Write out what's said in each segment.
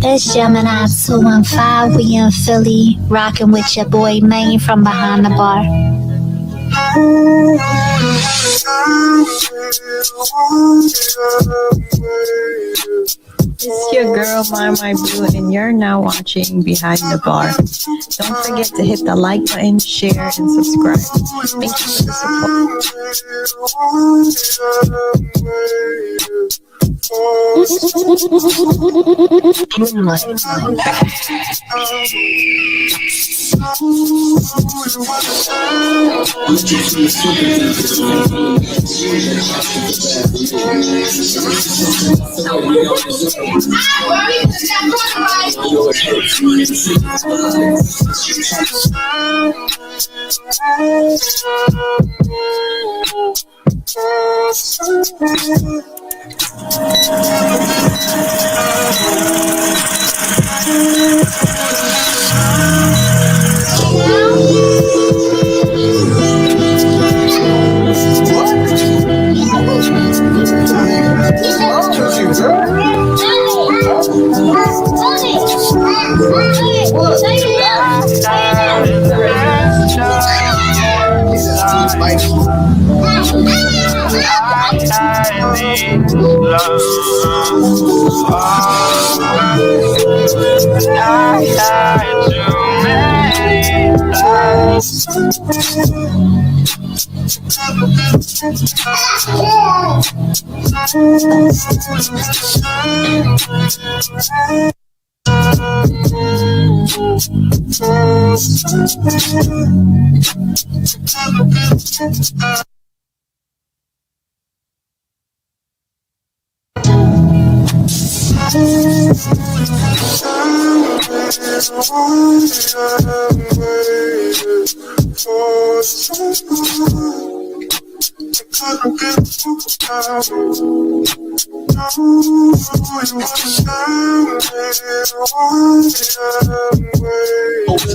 It's Gemini 215. We in Philly, rocking with your boy Maine from behind the bar. It's your girl, My Blue, and you're now watching Behind the Bar. Don't forget to hit the like button, share, and subscribe. Thank you for the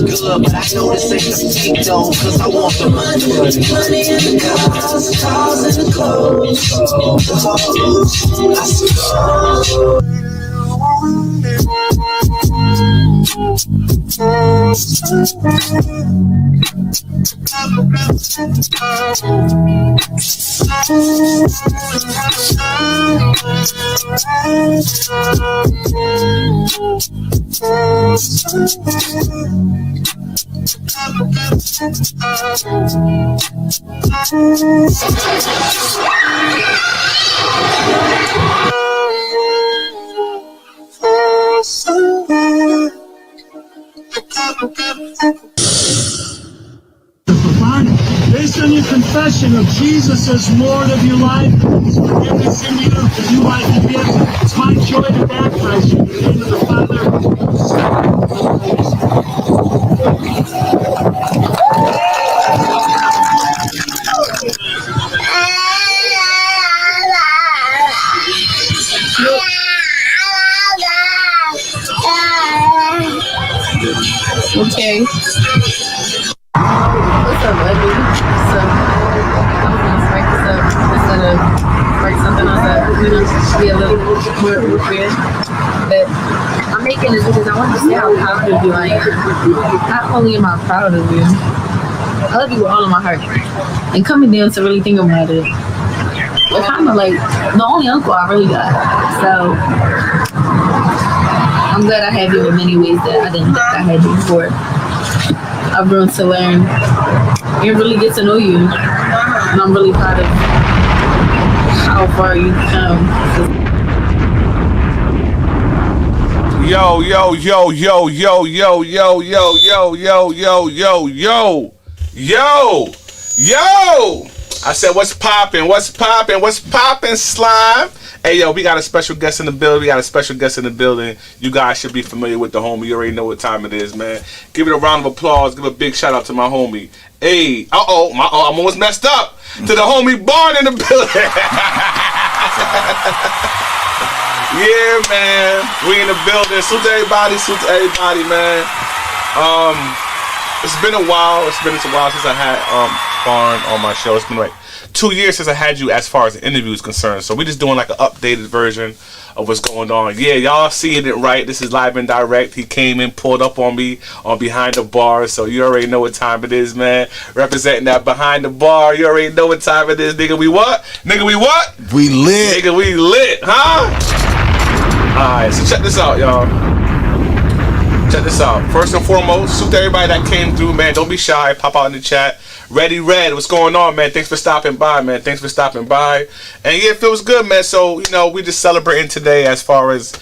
Good, but I know this ain't the peak though, cause I want the money in the cars and the clothes. Based on your confession of Jesus as Lord of your life, His forgiveness in you, that you might be given. It's my joy to baptize you in the name of the Father. Okay. What's up, baby? So, I'm gonna break this up instead of break something else up, be a little more weird. But I'm making it because I want to see how proud of you I am. Not only am I proud of you, I love you with all of my heart. And coming down to really think about it, you're kind of like the only uncle I really got. So, I'm glad I have you in many ways that I didn't think I had you before. I've grown to learn and really get to know you, and I'm really proud of how far you've come. Yo, yo, yo, yo, yo, yo, yo, yo, yo, yo, yo, yo, yo, yo, yo. I said, what's poppin'? What's poppin'? What's poppin', slime? Hey, yo, we got a special guest in the building. We got a special guest in the building. You guys should be familiar with the homie. You already know what time it is, man. Give it a round of applause. Give a big shout out to my homie. Hey, I'm almost messed up. To the homie Barn in the building. Yeah, man. We in the building. Salute to everybody, man. It's been a while. It's been a while since I had Barn on my show. It's been like 2 years since I had you as far as the interview is concerned. So we're just doing like an updated version of what's going on. Yeah, y'all seeing it right. This is live and direct. He came in, pulled up on me on Behind the Bar. So you already know what time it is, man. Representing that Behind the Bar. You already know what time it is. Nigga, we what? Nigga, we what? We lit. Nigga, we lit, huh? Alright, so check this out, y'all. Check this out. First and foremost, salute to everybody that came through, man. Don't be shy. Pop out in the chat. Ready Red, what's going on, man? Thanks for stopping by, man. Thanks for stopping by. And yeah, it feels good, man. So, you know, we just celebrating today as far as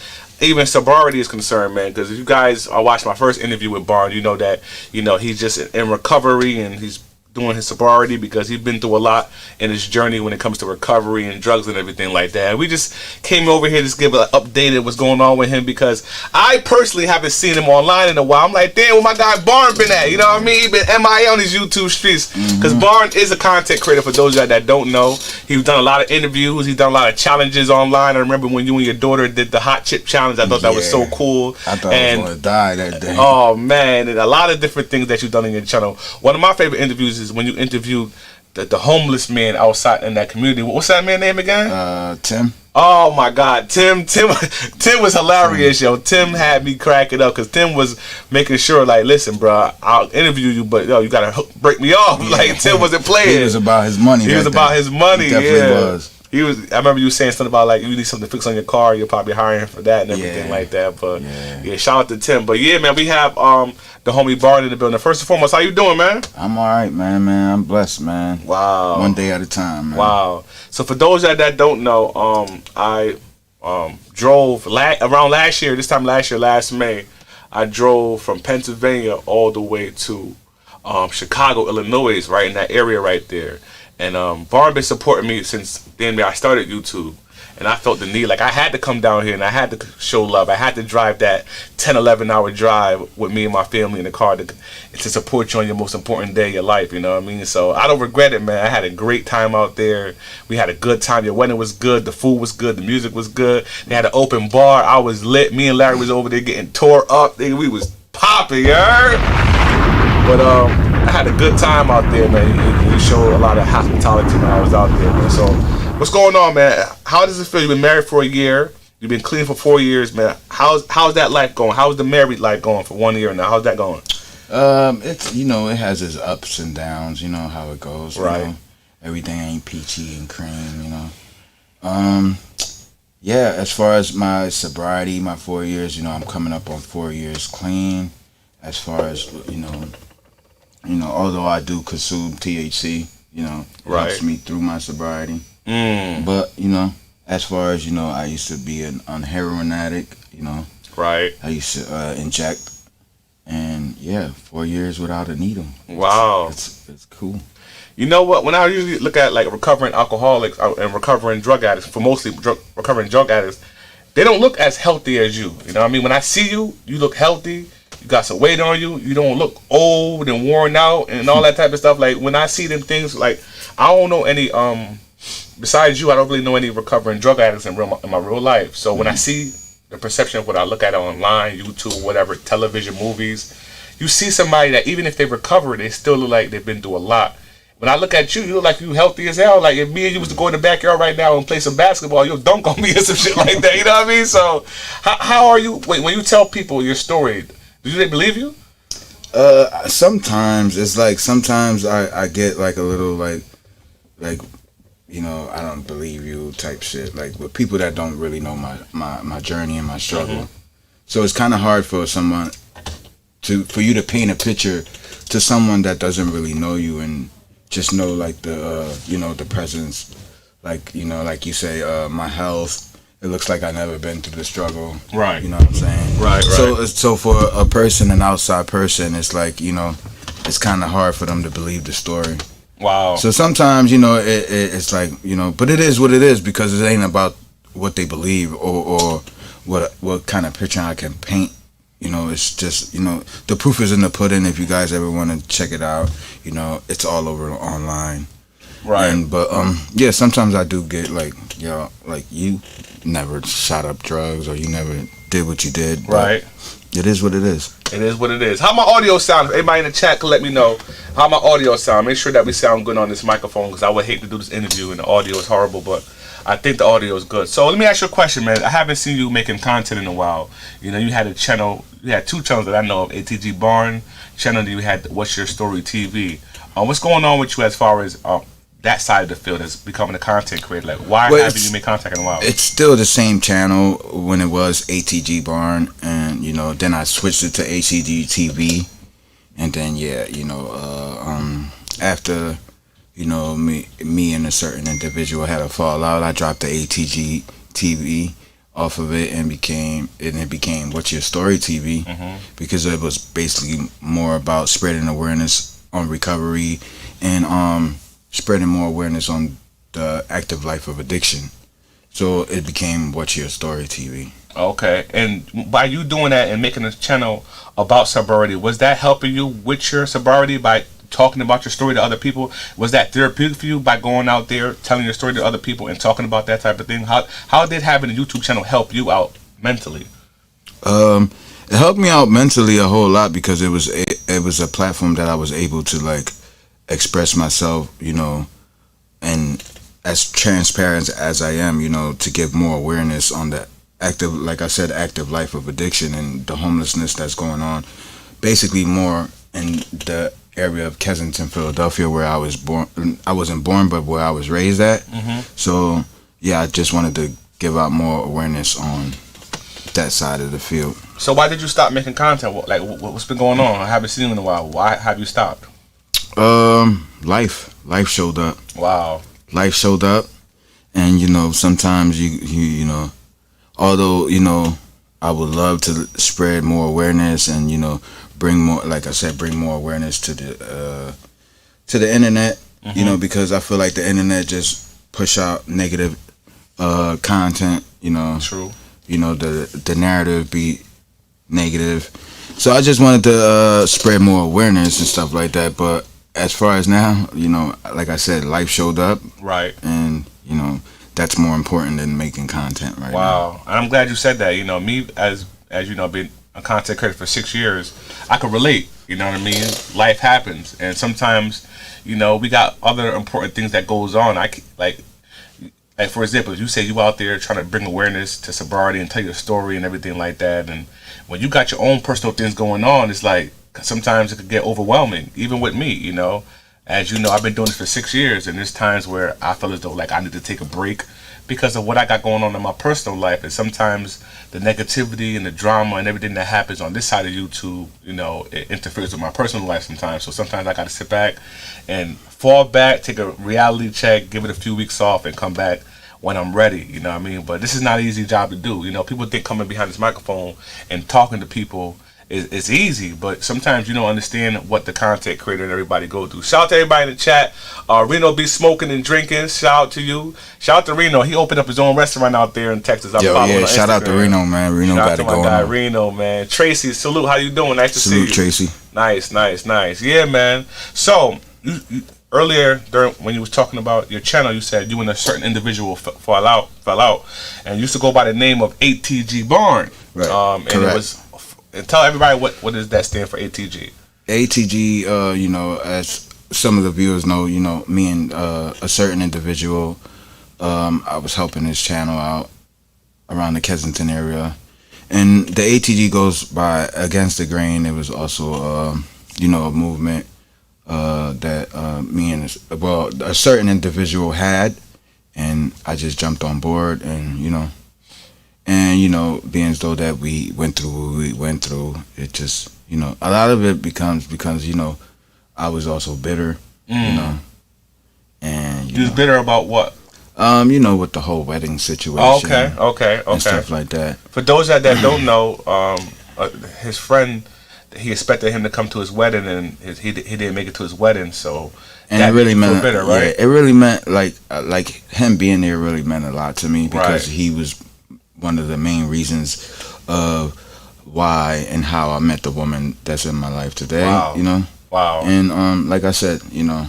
even sobriety is concerned, man. Because if you guys are watching my first interview with Barn, you know that, you know, he's just in recovery and he's doing his sobriety because he's been through a lot in his journey when it comes to recovery and drugs and everything like that. And we just came over here to just give an update of what's going on with him because I personally haven't seen him online in a while. I'm like, damn, where my guy Barn been at? You know what I mean? He been MIA on these YouTube streets because Barn is a content creator. For those of you that don't know, he's done a lot of interviews. He's done a lot of challenges online. I remember when you and your daughter did the hot chip challenge. I thought that was so cool. I thought I was going to die that day. Oh man, and a lot of different things that you've done on your channel. One of my favorite interviews is when you interviewed the homeless man outside in that community. What's that man's name again? Tim. Oh my God, Tim was hilarious, yo. Tim had me cracking up because Tim was making sure, like, listen, bro, I'll interview you, but yo, you gotta break me off. Yeah. Like Tim wasn't playing. He was about his money. He was about his money. He definitely was. He was. I remember you saying something about like you need something to fix on your car. You're probably hiring him for that and everything like that. But yeah, shout out to Tim. But yeah, man, we have the homie Barn in the building. First and foremost, how you doing, man? I'm all right, man. I'm blessed, man. Wow. One day at a time, man. Wow. So for those that don't know, I drove around last year. This time last May, I drove from Pennsylvania all the way to Chicago, Illinois, right in that area right there. And Barn been supporting me since then. I started YouTube, and I felt the need, like I had to come down here and I had to show love. I had to drive that 10-11 hour drive with me and my family in the car to support you on your most important day of your life. You know what I mean? So I don't regret it, man. I had a great time out there. We had a good time. Your wedding was good. The food was good. The music was good. They had an open bar. I was lit. Me and Larry was over there getting tore up. We was popping, you heard? But I had a good time out there, man. You showed a lot of hospitality when I was out there, man. So, what's going on, man? How does it feel? You've been married for a year. You've been clean for 4 years, man. How's that life going? How's the married life going for 1 year now? How's that going? It's it has its ups and downs. You know how it goes. Right. You know? Everything ain't peachy and cream. You know. Yeah. As far as my sobriety, my 4 years. You know, I'm coming up on 4 years clean. As far as although I do consume THC, it helps me through my sobriety. But, as far as, I used to be a heroin addict, Right. I used to inject. And, 4 years without a needle. Wow. It's cool. You know what? When I usually look at, like, recovering alcoholics and recovering drug addicts, for mostly recovering drug addicts, they don't look as healthy as you. You know what I mean? When I see you, you look healthy. You got some weight on you. You don't look old and worn out and all that type of stuff. Like when I see them things, like I don't know any. Besides you, I don't really know any recovering drug addicts in my real life. So when I see the perception of what I look at online, YouTube, whatever, television, movies, you see somebody that even if they recover, they still look like they've been through a lot. When I look at you, you look like you healthy as hell. Like if me and you was to go in the backyard right now and play some basketball, you'll dunk on me or some shit like that. You know what I mean? So how are you? Wait, when you tell people your story, do they believe you? Sometimes it's like sometimes I get like a little like I don't believe you type shit, like with people that don't really know my journey and my struggle. So it's kind of hard for someone for you to paint a picture to someone that doesn't really know you and just know like the presence, like like you say, my health. It looks like I never been through the struggle. Right. You know what I'm saying? Right. So for a person, an outside person, it's like, it's kind of hard for them to believe the story. Wow. So sometimes, it's like, but it is what it is because it ain't about what they believe or what kind of picture I can paint. It's just, the proof is in the pudding. If you guys ever want to check it out, it's all over online. Right. But sometimes I do get like you never shot up drugs or you never did what you did. Right. It is what it is. It is what it is. How my audio sound? Everybody in the chat can let me know how my audio sound. Make sure that we sound good on this microphone, because I would hate to do this interview and the audio is horrible, but I think the audio is good. So let me ask you a question, man. I haven't seen you making content in a while. You know, you had a channel. You had 2 channels that I know of. ATG Barn channel. Then you had What's Your Story TV. What's going on with you as far as that side of the field as becoming a content creator? Like, why haven't you made content in a while? It's still the same channel when it was ATG Barn, and you know, then I switched it to ATG TV, and then after you know me and a certain individual had a fallout, I dropped the ATG TV off of it and it became What's Your Story TV, because it was basically more about spreading awareness on recovery and spreading more awareness on the active life of addiction. So it became What's Your Story TV. Okay, and by you doing that and making a channel about sobriety, was that helping you with your sobriety by talking about your story to other people? Was that therapeutic for you by going out there, telling your story to other people and talking about that type of thing? How did having a YouTube channel help you out mentally? It helped me out mentally a whole lot, because it was a platform that I was able to like express myself, you know, and as transparent as I am, you know, to give more awareness on the active life of addiction and the homelessness that's going on, basically more in the area of Kensington, Philadelphia, where I was born. I wasn't born, but where I was raised at. So yeah, I just wanted to give out more awareness on that side of the field. So why did you stop making content? Like, what's been going on? I haven't seen you in a while. Why have you stopped? Life showed up. Wow. Life showed up, and you know, sometimes you know, although you know, I would love to spread more awareness and you know, bring more, like I said, bring more awareness to the internet. You know, because I feel like the internet just push out negative content. You know, true. You know, the narrative be negative. So I just wanted to spread more awareness and stuff like that. But as far as now, you know, like I said, life showed up. Right. And, you know, that's more important than making content right now. Wow. I'm glad you said that. You know, me, as you know, being a content creator for 6 years, I can relate. You know what I mean? Life happens. And sometimes, you know, we got other important things that goes on. Like for example, you say you out there trying to bring awareness to sobriety and tell your story and everything like that. And when you got your own personal things going on, it's like sometimes it could get overwhelming, even with me, you know. As you know, I've been doing this for 6 years, and there's times where I feel as though like I need to take a break because of what I got going on in my personal life. And sometimes the negativity and the drama and everything that happens on this side of YouTube, you know, it interferes with my personal life sometimes. So sometimes I got to sit back and fall back, take a reality check, give it a few weeks off, and come back when I'm ready, you know what I mean? But this is not an easy job to do. You know, people think coming behind this microphone and talking to people is easy, but sometimes you don't understand what the content creator and everybody go through. Shout out to everybody in the chat. Reno be smoking and drinking. Shout out to you. Shout out to Reno. He opened up his own restaurant out there in Texas. Shout out to Reno, man. Reno got it going on. Reno, man. Tracy, salute. How you doing? Nice to see you. Salute, Tracy. Nice. Yeah, man. So, you earlier when you was talking about your channel, you said you and a certain individual fell out, and you used to go by the name of ATG Barn. Right. And correct. It was. And tell everybody what does that stand for, ATG? ATG, you know, as some of the viewers know, you know, me and a certain individual, I was helping his channel out around the Kensington area, and the ATG goes by Against the Grain. It was also, you know, a movement that me and a certain individual had, and I just jumped on board, and you know, being as though that we went through what we went through, it just, you know, a lot of it becomes because, you know, I was also bitter, you know, and you was bitter about what? You know, with the whole wedding situation. Okay. And stuff like that. For those that don't know, his friend, he expected him to come to his wedding, and he didn't make it to his wedding, so. And it really meant, bitter, right? Yeah, it really meant like him being there really meant a lot to me, because he was one of the main reasons of why and how I met the woman that's in my life today. Wow. You know. Wow. And like I said, you know,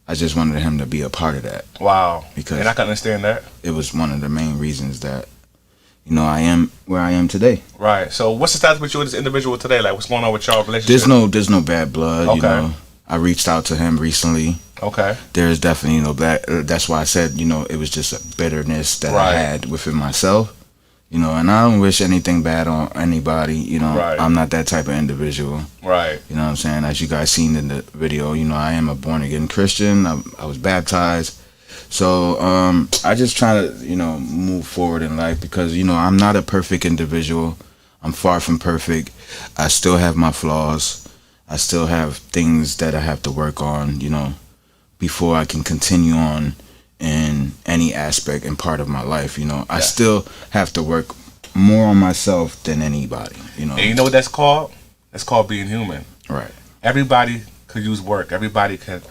I just wanted him to be a part of that. Wow. Because and I can understand that. It was one of the main reasons that, you know, I am where I am today. Right. So what's the status with you and this individual today? Like, what's going on with y'all relationship? There's no bad blood. You Okay. know, I reached out to him recently. Okay. There is definitely no bad. That's why I said, you know, it was just a bitterness that Right. I had within myself. You know, and I don't wish anything bad on anybody. You know, Right. I'm not that type of individual. Right. You know what I'm saying? As you guys seen in the video, you know, I am a born again Christian. I was baptized. So I just try to, you know, move forward in life because, you know, I'm not a perfect individual. I'm far from perfect. I still have my flaws. I still have things that I have to work on, you know, before I can continue on in any aspect and part of my life. You know, I still have to work more on myself than anybody, you know. And you know what that's called? That's called being human. Right. Everybody could use work. Everybody can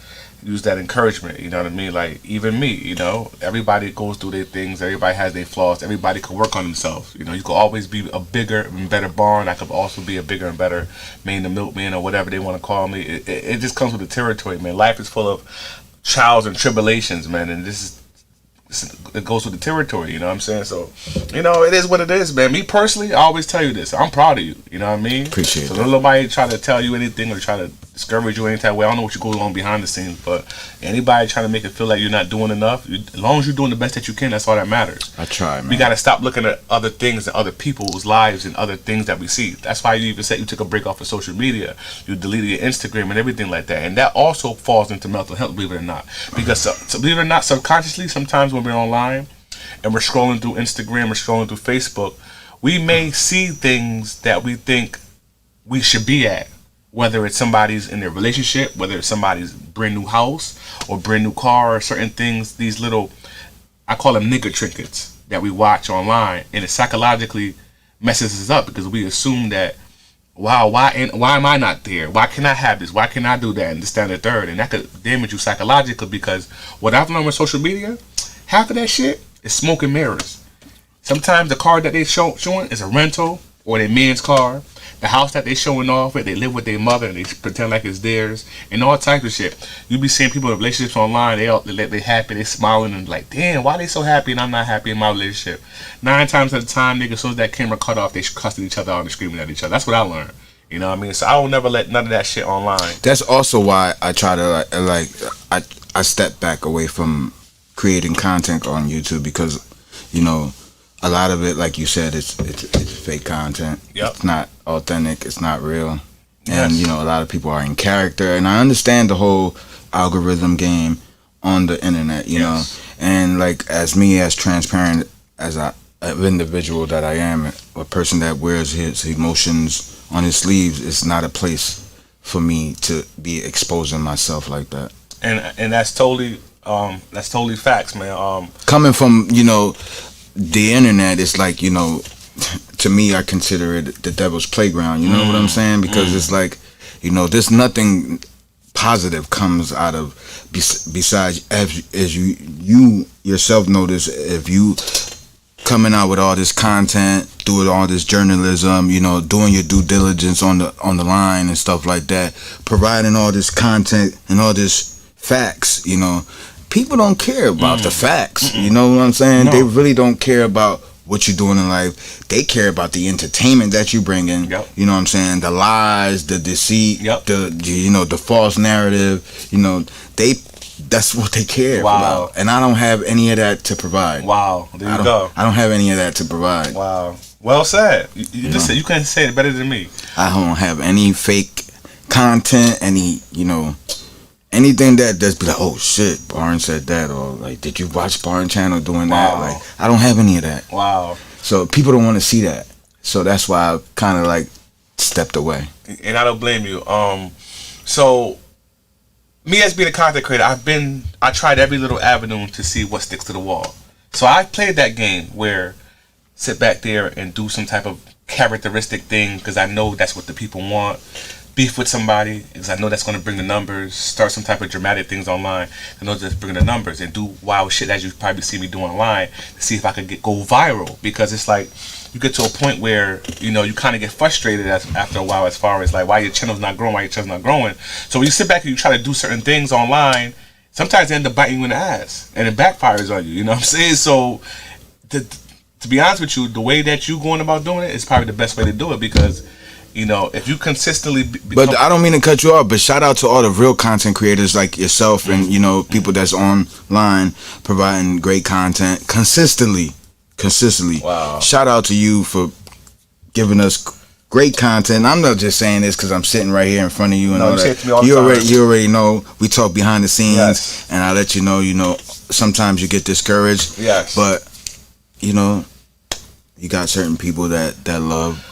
use that encouragement. You know what I mean? Like, even me, you know, everybody goes through their things. Everybody has their flaws. Everybody can work on themselves. You know, you could always be a bigger and better barn. I could also be a bigger and better man, the milkman, or whatever they want to call me. It just comes with the territory, man. Life is full of trials and tribulations, man, and it goes with the territory, you know what I'm saying? So, you know, it is what it is, man. Me personally, I always tell you this. I'm proud of you, you know what I mean? Appreciate so that. don't nobody try to tell you anything or try to discourage you any type of way. I don't know what you go on behind the scenes, but anybody trying to make it feel like you're not doing enough, as long as you're doing the best that you can, that's all that matters. I try, man. We got to stop looking at other things and other people's lives and other things that we see. That's why you even said you took a break off of social media. You deleted your Instagram and everything like that. And that also falls into mental health, believe it or not. Because, so believe it or not, subconsciously, sometimes when we're online and we're scrolling through Instagram or scrolling through Facebook, we may see things that we think we should be at. Whether it's somebody's in their relationship, whether it's somebody's brand new house or brand new car or certain things, these little, I call them nigger trinkets that we watch online, and it psychologically messes us up because we assume that, wow, why am I not there? Why can I have this? Why can I do that? And this, that, and the third. And that could damage you psychologically because what I've learned with social media, half of that shit is smoke and mirrors. Sometimes the car that they showing is a rental or their man's car. The house that they showing off with, they live with their mother and they pretend like it's theirs and all types of shit. You be seeing people in relationships online, they happy, they smiling and like, damn, why they so happy and I'm not happy in my relationship? 9 times at a time, nigga, as soon as that camera cut off, they cussing each other out and screaming at each other. That's what I learned. You know what I mean? So I will never let none of that shit online. That's also why I try to I step back away from creating content on YouTube because, you know, a lot of it, like you said, it's fake content. Yep. It's not authentic. It's not real. Yes. And, you know, a lot of people are in character. And I understand the whole algorithm game on the internet, you know. And, like, as transparent as an individual that I am, a person that wears his emotions on his sleeves, it's not a place for me to be exposing myself like that. And that's totally facts, man. Coming from, you know, the internet is like, you know, to me, I consider it the devil's playground. You know what I'm saying? Because it's like, you know, there's nothing positive comes out of besides as you yourself notice if you coming out with all this content, doing all this journalism, you know, doing your due diligence on the line and stuff like that, providing all this content and all this facts, you know. People don't care about the facts. You know what I'm saying? No. They really don't care about what you're doing in life. They care about the entertainment that you bring in. Yep. You know what I'm saying? The lies, the deceit, Yep. the false narrative. You know, that's what they care about. And I don't have any of that to provide. Wow. There you go. I don't have any of that to provide. Wow. Well said. You just said, you couldn't say it better than me. I don't have any fake content, any, you know, anything that's be like, oh shit, Barn said that, or like, did you watch Barn Channel doing that? Wow. Like, I don't have any of that. Wow. So people don't want to see that. So that's why I kind of like stepped away. And I don't blame you. So me as being a content creator, I tried every little avenue to see what sticks to the wall. So I played that game where sit back there and do some type of characteristic thing because I know that's what the people want. Beef with somebody because I know that's going to bring the numbers. Start some type of dramatic things online. I know that's bringing the numbers and do wild shit as you probably see me do online to see if I could go viral. Because it's like you get to a point where, you know, you kind of get frustrated after a while as far as like why your channel's not growing, So when you sit back and you try to do certain things online, sometimes they end up biting you in the ass and it backfires on you. You know what I'm saying? So to be honest with you, the way that you going about doing it is probably the best way to do it because, you know, if you consistently. But I don't mean to cut you off. But shout out to all the real content creators like yourself and you know people that's online providing great content consistently. Wow. Shout out to you for giving us great content. I'm not just saying this because I'm sitting right here in front of you and all you say it that. to me all the time. You already know. We talk behind the scenes, Yes. and I let you know. You know, sometimes you get discouraged. Yes. But you know, you got certain people that love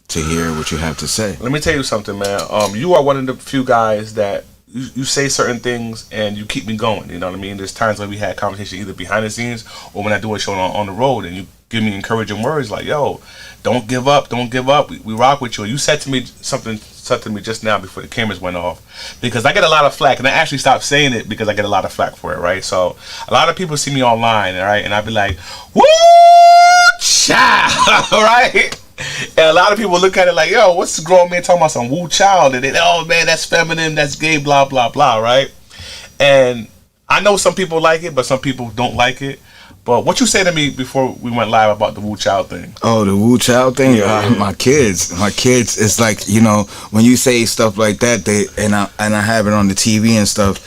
to hear what you have to say. Let me tell you something, man. You are one of the few guys that you say certain things and you keep me going. You know what I mean? There's times when we had conversation either behind the scenes or when I do a show on the road, and you give me encouraging words like, "Yo, don't give up, don't give up. We rock with you." You said to me something to me just now before the cameras went off, because I get a lot of flack, and I actually stopped saying it because I get a lot of flack for it, right? So a lot of people see me online, right, and I be like, "Woo, child," right? And a lot of people look at it like, "Yo, what's the grown man talking about some woo child?" And they, "Oh man, that's feminine, that's gay, blah blah blah," right? And I know some people like it, but some people don't like it. But what you say to me before we went live about the woo child thing? Oh, the woo child thing. My kids. It's like, you know, when you say stuff like that, I have it on the TV and stuff.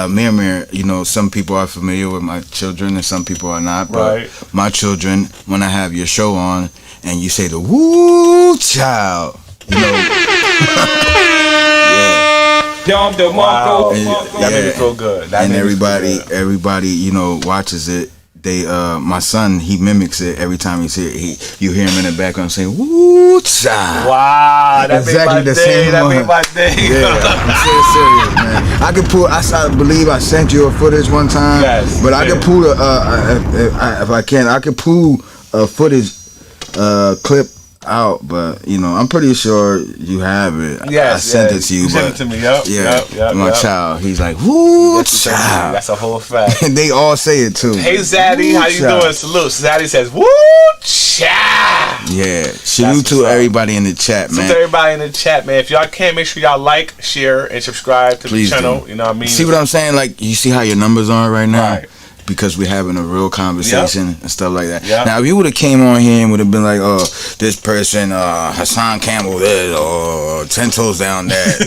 Mirror, you know, some people are familiar with my children and some people are not. But Right. my children, when I have your show on and you say the woo child, you know. Wow. That made me feel good. That And made me feel everybody, you know, watches it. My son, he mimics it every time he see it. You hear him in the background saying "Woo child." Wow, that exactly made my the day. same That one. made my day. Yeah, I'm serious, man. I could pull. I believe I sent you a footage one time. Yes, but I yeah. could pull if I can, I could pull a footage clip out. But you know, I'm pretty sure you have it. Yes, I sent it to you. You sent it to me. Yep. Yeah, my child. He's like, "Woo child." That's a whole fact. And they all say it too. Hey Zaddy, how you child. doing? Salute. Zaddy says, "Woo child." Yeah, salute to what's up. everybody in the chat, Salute man. to everybody in the chat, man. If y'all can, make sure y'all like, share, and subscribe to Please the channel. do. You know what I mean? See what I'm saying? Like, you see how your numbers are right now? Right. Because we're having a real conversation and stuff like that. Yep. Now, if you would have came on here and would have been like, "Oh, this person, Hassan Campbell this, or 10 Toes Down that,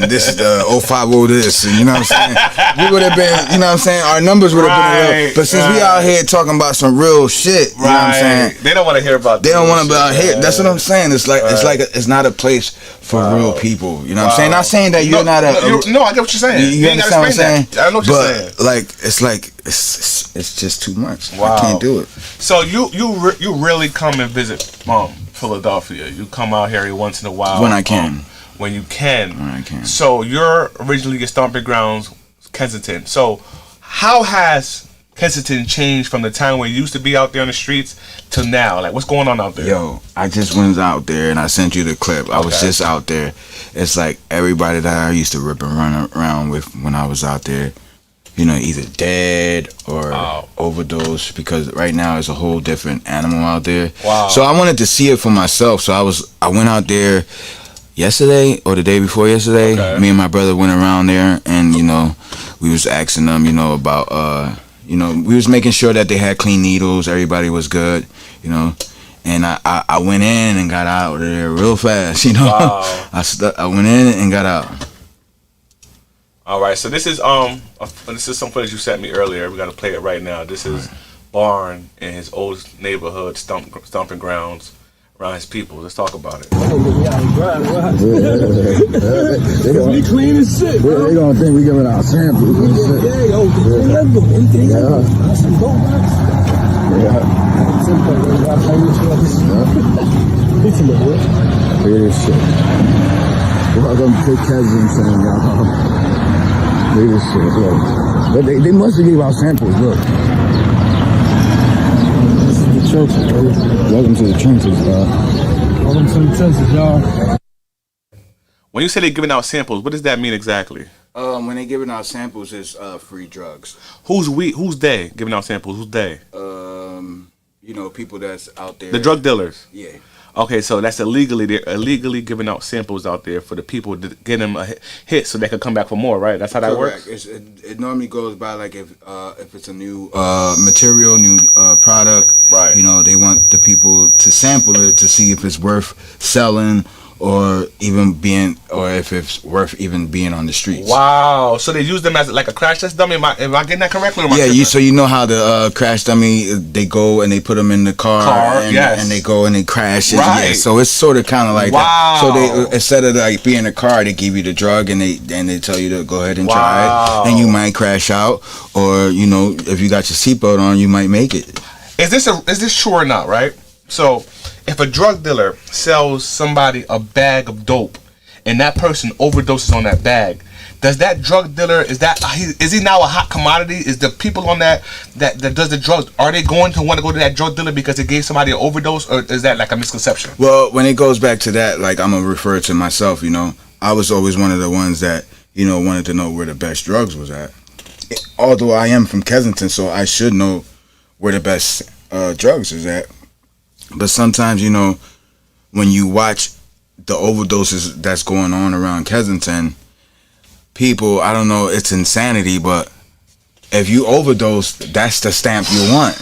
and this is the 050 this," and you know what I'm saying? We would have been, you know what I'm saying? Our numbers would have been a little. But since we out here talking about some real shit, you know what I'm saying? They don't want to hear about. They don't want to be out here. That's what I'm saying. It's like it's not a place for real people. You know what I'm saying? Not saying that you're not a. No, I get what you're saying. You ain't gotta understand what I'm saying? explain that. I know what you're saying. But like it's just too much. Wow. I can't do it. So you really come and visit Philadelphia. You come out here every once in a while When I can. When you can. When I can. So you're originally your stomping grounds, Kensington. So how has Kensington changed from the time when you used to be out there on the streets to now? Like, what's going on out there? Yo, I just went out there and I sent you the clip. I was just out there. It's like everybody that I used to rip and run around with when I was out there, you know, either dead or overdose, because right now it's a whole different animal out there. Wow. So I wanted to see it for myself. So I went out there yesterday or the day before yesterday. Okay. Me and my brother went around there and, you know, we was asking them, you know, about you know, we was making sure that they had clean needles, everybody was good, you know. And I went in and got out of there real fast, you know. Wow. I went in and got out. All right, so this is some footage you sent me earlier. We got to play it right now. This is Barn in his old neighborhood, stomping grounds around his people. Let's talk about it. We clean as shit, bro. They gonna think we giving out samples and shit. Yeah, yo, let's go. Anything. That's some dope, man. Look at this shit. Welcome to Kensington, y'all. Look at this shit, look. But they must have gave out samples, look. This is the churches, bro. Welcome to the trenches, dog. Welcome to the trenches, y'all. When you say they're giving out samples, what does that mean exactly? When they giving out samples, it's free drugs. Who's they giving out samples? Who's they? You know, people that's out there. The drug dealers. Yeah. Okay, so that's illegally. They're illegally giving out samples out there for the people to get them a hit so they can come back for more, right? That's how that Correct. works? It normally goes by like if it's a new material, new product. Right. You know, they want the people to sample it to see if it's worth selling or if it's worth even being on the streets. Wow. So they use them as like a crash test dummy? Am I getting that correctly? Or am I Yeah, tripping? so you know how the crash dummy, they go and they put them in the car and, yes. and they go and they crash. Right. Yeah, so it's sort of kind of like that. So they, instead of like being in a car, they give you the drug and they tell you to go ahead and try it, and you might crash out, or you know, if you got your seatbelt on, you might make it. Is this true or not, right? So if a drug dealer sells somebody a bag of dope and that person overdoses on that bag, does that drug dealer, is he now a hot commodity? Is the people on that does the drugs, are they going to want to go to that drug dealer because it gave somebody an overdose, or is that like a misconception? Well, when it goes back to that, like I'm gonna refer to myself, you know, I was always one of the ones that, you know, wanted to know where the best drugs was at. Although I am from Kensington, so I should know where the best drugs is at. But sometimes, you know, when you watch the overdoses that's going on around Kensington, people, I don't know, it's insanity, but if you overdose, that's the stamp you want.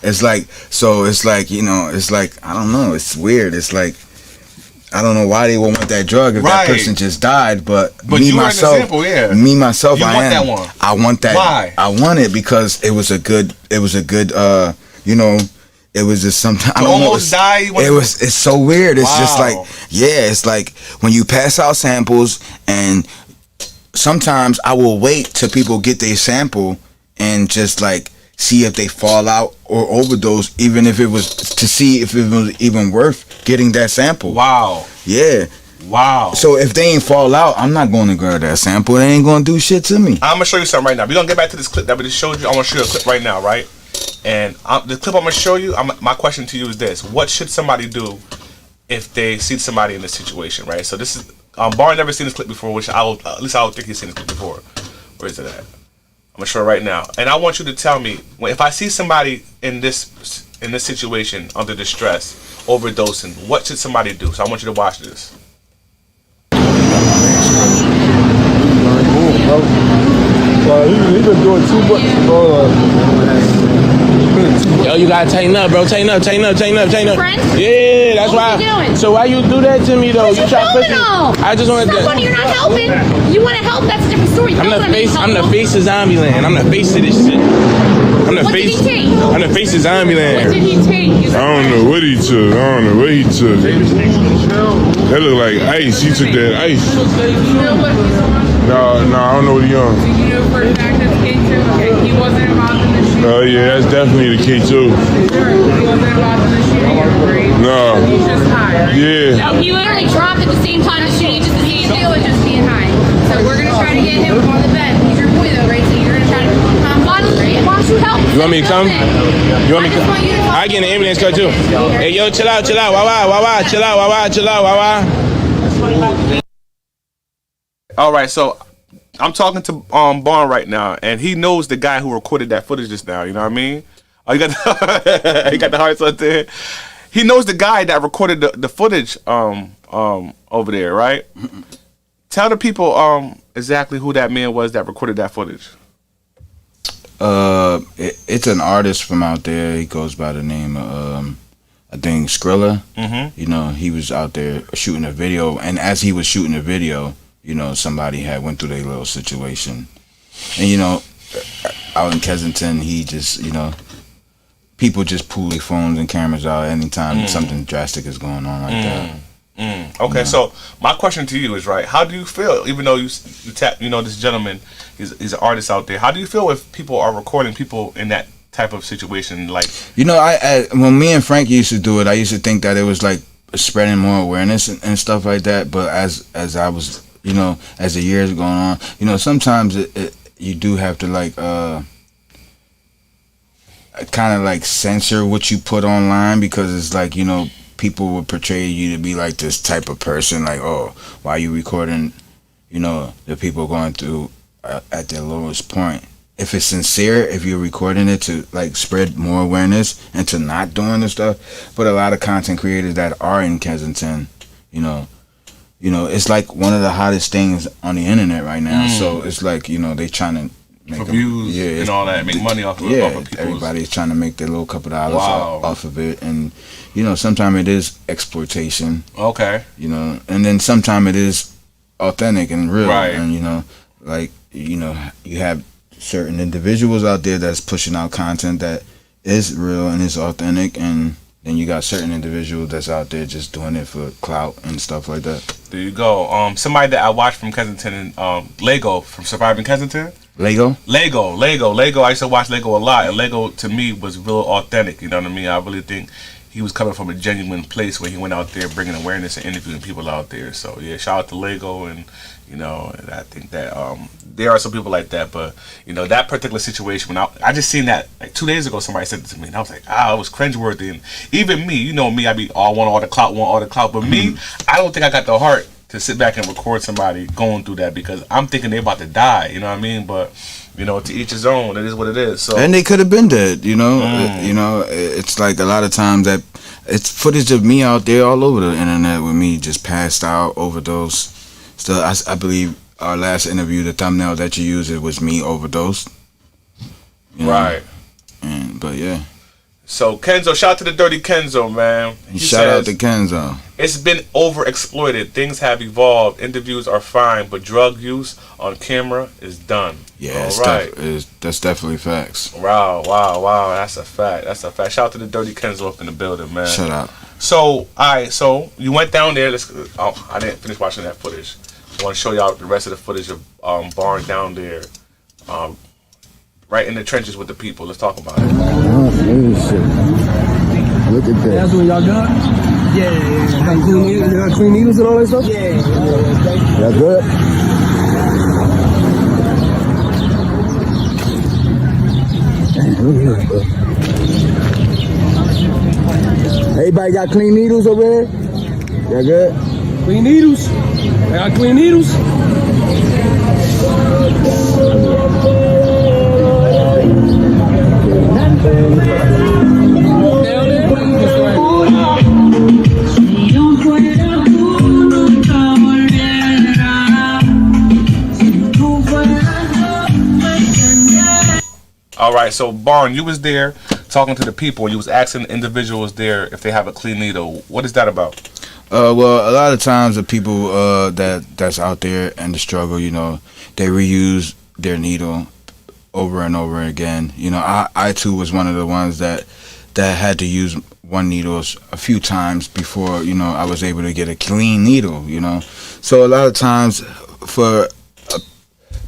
It's like, so it's like, you know, it's like, I don't know, it's weird. It's like, I don't know why they would want that drug if that person just died, but me you myself, were an example, yeah. me myself, You I want am. that one. I want that. Why? I want it because it was a good, you know, it was just sometimes. I don't know. It's so weird. It's just like, yeah, it's like when you pass out samples, and sometimes I will wait till people get their sample and just like see if they fall out or overdose, even if it was to see if it was even worth getting that sample. Wow. Yeah. Wow. So if they ain't fall out, I'm not going to grab that sample. They ain't going to do shit to me. I'm going to show you something right now. We're going to get back to this clip that we just showed you. I want to show you a clip right now, right? And the clip I'm going to show you, my question to you is this. What should somebody do if they see somebody in this situation, right? So this is, Bar never seen this clip before, which at least I would think he's seen this clip before. Where is it at? I'm going to show it right now. And I want you to tell me, if I see somebody in this situation, under distress, overdosing, what should somebody do? So I want you to watch this. He been doing too much, bro. Yo, you gotta tighten up, bro. Tighten up. Friends? Yeah, that's What why. you doing? So why you do that to me though? You try to push me. I just want to. You're not helping. You want to help? That's a different story. I'm the face of Zombieland. I'm the face of this shit. What did he take? I'm the face of Zombieland. What did he take? I don't know what he took. I don't know what he took. That look like ice. He took that ice. You know what he's on? No, I don't know what he on. You know for a fact that's K2? Okay, he wasn't involved in the shooting. Oh yeah, that's definitely the K2. He wasn't involved in the shooting, right? No. He's just high, right? Yeah. No, he literally dropped at the same time the shooting. Just he didn't do it, just being high. So we're gonna try to get him on the bed. He's your boy though, right? So you're gonna try to calm down, right? Why don't you help? You want me to come? You want me to come? I get an ambulance car too. Hey, yo, chill out. Wawa, chill out, Wawa. All right, so I'm talking to Barn right now, and he knows the guy who recorded that footage just now. You know what I mean? Oh, you got you got the hearts up there. He knows the guy that recorded the footage over there, right? Tell the people exactly who that man was that recorded that footage. It's an artist from out there. He goes by the name of I think Skrilla. Mm-hmm. You know, he was out there shooting a video, and as he was shooting the video, you know, somebody had went through their little situation, and you know, out in Kensington, he just, you know, people just pull their phones and cameras out anytime something drastic is going on like that. Okay, Yeah. so my question to you is, right, how do you feel, even though you know this gentleman, he's an artist out there, how do you feel if people are recording people in that type of situation? Like, you know, I when me and Frank used to do it, I used to think that it was like spreading more awareness and stuff like that, but as I was, you know, as the years going on, you know, sometimes you do have to like kind of like censor what you put online, because it's like, you know, people would portray you to be like this type of person, like, oh, why are you recording, you know, the people going through at their lowest point, if it's sincere, if you're recording it to like spread more awareness and to not doing this stuff. But a lot of content creators that are in Kensington, it's like one of the hottest things on the internet right now. So it's like, they trying to make views and all that, make money off of people's. Everybody's trying to make their little couple dollars off of it. And sometimes it is exploitation. Okay. And then sometimes it is authentic and real. Right. And you have certain individuals out there that's pushing out content that is real and is authentic, and then you got certain individuals that's out there just doing it for clout and stuff like that. There you go. Somebody that I watched from Kensington, Lego from Surviving Kensington. Lego. I used to watch Lego a lot, and Lego to me was real authentic. You know what I mean? I really think he was coming from a genuine place where he went out there bringing awareness and interviewing people out there. So yeah, shout out to Lego, and and I think that there are some people like that, but that particular situation, when I just seen that like 2 days ago, somebody said it to me, and I was like, it was cringeworthy. And even me, me, I be want all the clout, but me, I don't think I got the heart to sit back and record somebody going through that, because I'm thinking they about to die. You know what I mean? But to each his own. It is what it is. So, and they could have been dead. It's like a lot of times that it's footage of me out there all over the internet with me just passed out, overdose. So I believe our last interview, the thumbnail that you used, it was me overdosed. Right. But yeah. So Kenzo, shout out to the Dirty Kenzo, man. Shout out to Kenzo. It's been overexploited. Things have evolved. Interviews are fine, but drug use on camera is done. Yeah, that's definitely facts. Wow. That's a fact. Shout out to the Dirty Kenzo up in the building, man. Shut up. So, so you went down there. I didn't finish watching that footage. I want to show y'all the rest of the footage of Barn down there, right in the trenches with the people. Let's talk about it. Look at that. That's when y'all done? Yeah. Got clean needles and all that stuff? Yeah. That's good? Everybody got clean needles over there? That good? Clean needles. I got clean needles. All right, so Barn, you was there talking to the people, and you was asking the individuals there if they have a clean needle. What is that about? Well, a lot of times the people that's out there in the struggle, they reuse their needle over and over again. I too was one of the ones that had to use one needle a few times before I was able to get a clean needle. So a lot of times for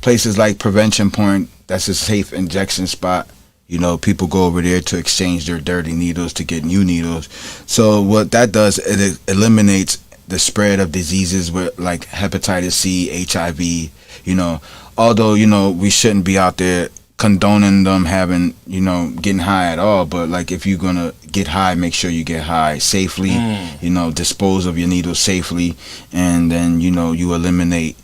places like Prevention Point, that's a safe injection spot. People go over there to exchange their dirty needles to get new needles. So what that does, it eliminates the spread of diseases with like hepatitis C, HIV. Although we shouldn't be out there condoning them having getting high at all, but like if you're gonna get high, make sure you get high safely. Dispose of your needles safely, and then you eliminate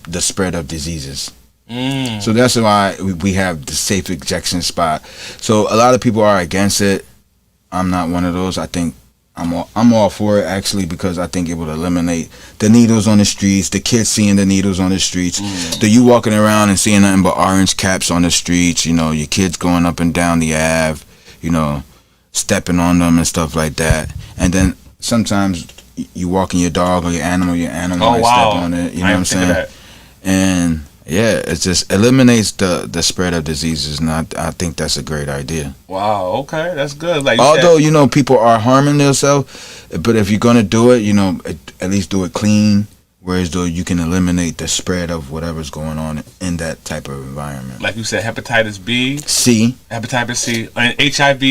the spread of diseases. So that's why we have the safe injection spot. So a lot of people are against it. I'm not one of those. I think I'm all for it, actually, because I think it would eliminate the needles on the streets, the kids seeing the needles on the streets, you walking around and seeing nothing but orange caps on the streets, your kids going up and down the Ave, stepping on them and stuff like that. And then sometimes you walking your dog or your animal might step on it, you know what I'm saying? And yeah, it just eliminates the spread of diseases, and I think that's a great idea. Wow, okay, that's good. Like although people are harming themselves, but if you're gonna do it, at least do it clean. Whereas though you can eliminate the spread of whatever's going on in that type of environment. Like you said, hepatitis B, hepatitis C, and HIV,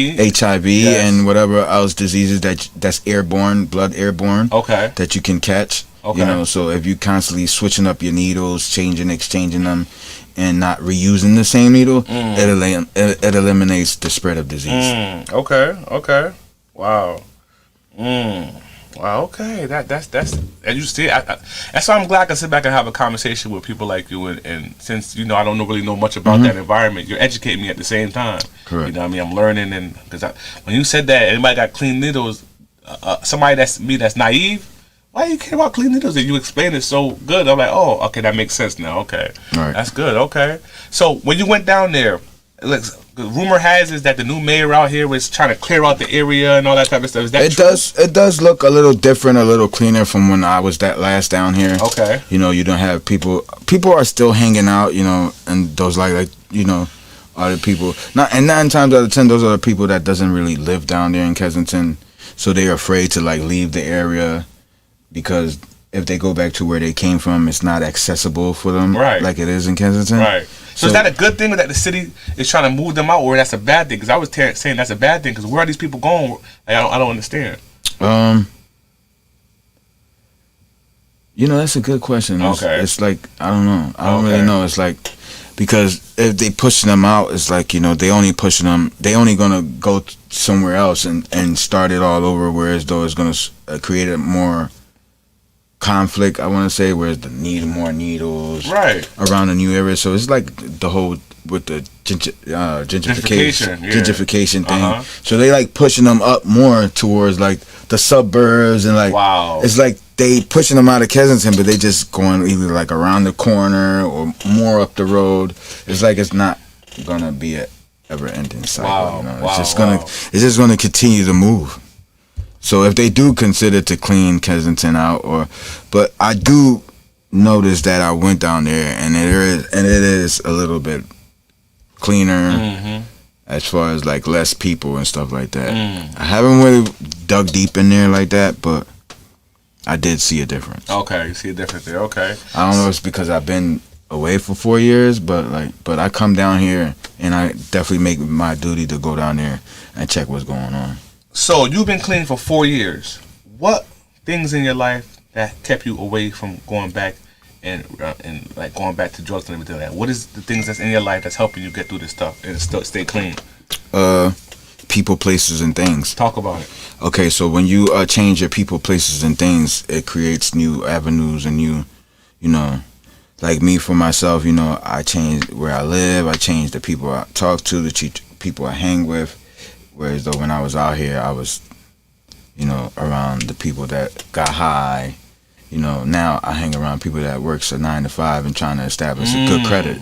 yes. And whatever else diseases that's airborne, blood airborne. Okay. That you can catch. Okay. So if you constantly switching up your needles, exchanging them, and not reusing the same needle, it eliminates the spread of disease. Okay. Wow. Wow, okay, that's and you see, that's why I'm glad I can sit back and have a conversation with people like you, and since I don't really know much about that environment, you're educating me at the same time. Correct. You know what I mean? I'm learning, and because when you said that anybody got clean needles, somebody that's naive, why do you care about clean needles? And you explained it so good. I'm like, oh, okay, that makes sense now. Okay, right. That's good. Okay, so when you went down there, rumor has is that the new mayor out here was trying to clear out the area and all that type of stuff. Is that true? It does look a little different, a little cleaner from when I was last down here. Okay. You don't have people are still hanging out, and those like other people. And 9 times out of 10 those are the people that doesn't really live down there in Kensington, so they're afraid to leave the area because if they go back to where they came from, it's not accessible for them, right, like it is in Kensington. Right. So is that a good thing that the city is trying to move them out, or that's a bad thing? Because I was saying that's a bad thing. Because where are these people going? Like, I don't understand. That's a good question. Okay. It's like I don't know. I don't really know. It's like because if they pushing them out, it's like they only pushing them. They only gonna go somewhere else and start it all over. Whereas though it's gonna create a more conflict, I want to say, whereas the more needles around the new area. So it's like the whole with the gentrification thing. So they pushing them up more towards the suburbs and it's like they pushing them out of Kensington, but they just going either around the corner or more up the road. It's like it's not gonna be a ever ending cycle. It's just gonna continue to move. So if they do consider to clean Kensington out, but I do notice that I went down there and it is a little bit cleaner as far as less people and stuff like that. I haven't really dug deep in there like that, but I did see a difference. Okay, you see a difference there. Okay. I don't know if it's because I've been away for 4 years, but I come down here and I definitely make my duty to go down there and check what's going on. So you've been clean for 4 years. What things in your life that kept you away from going back and going back to drugs and everything like that? What is the things that's in your life that's helping you get through this stuff and still stay clean? People, places, and things. Talk about it. Okay, so when you change your people, places, and things, it creates new avenues and new, like me for myself, I changed where I live, I changed the people I talk to, the people I hang with. Whereas though when I was out here, I was, around the people that got high. Now I hang around people that works a 9 to 5 and trying to establish a good credit.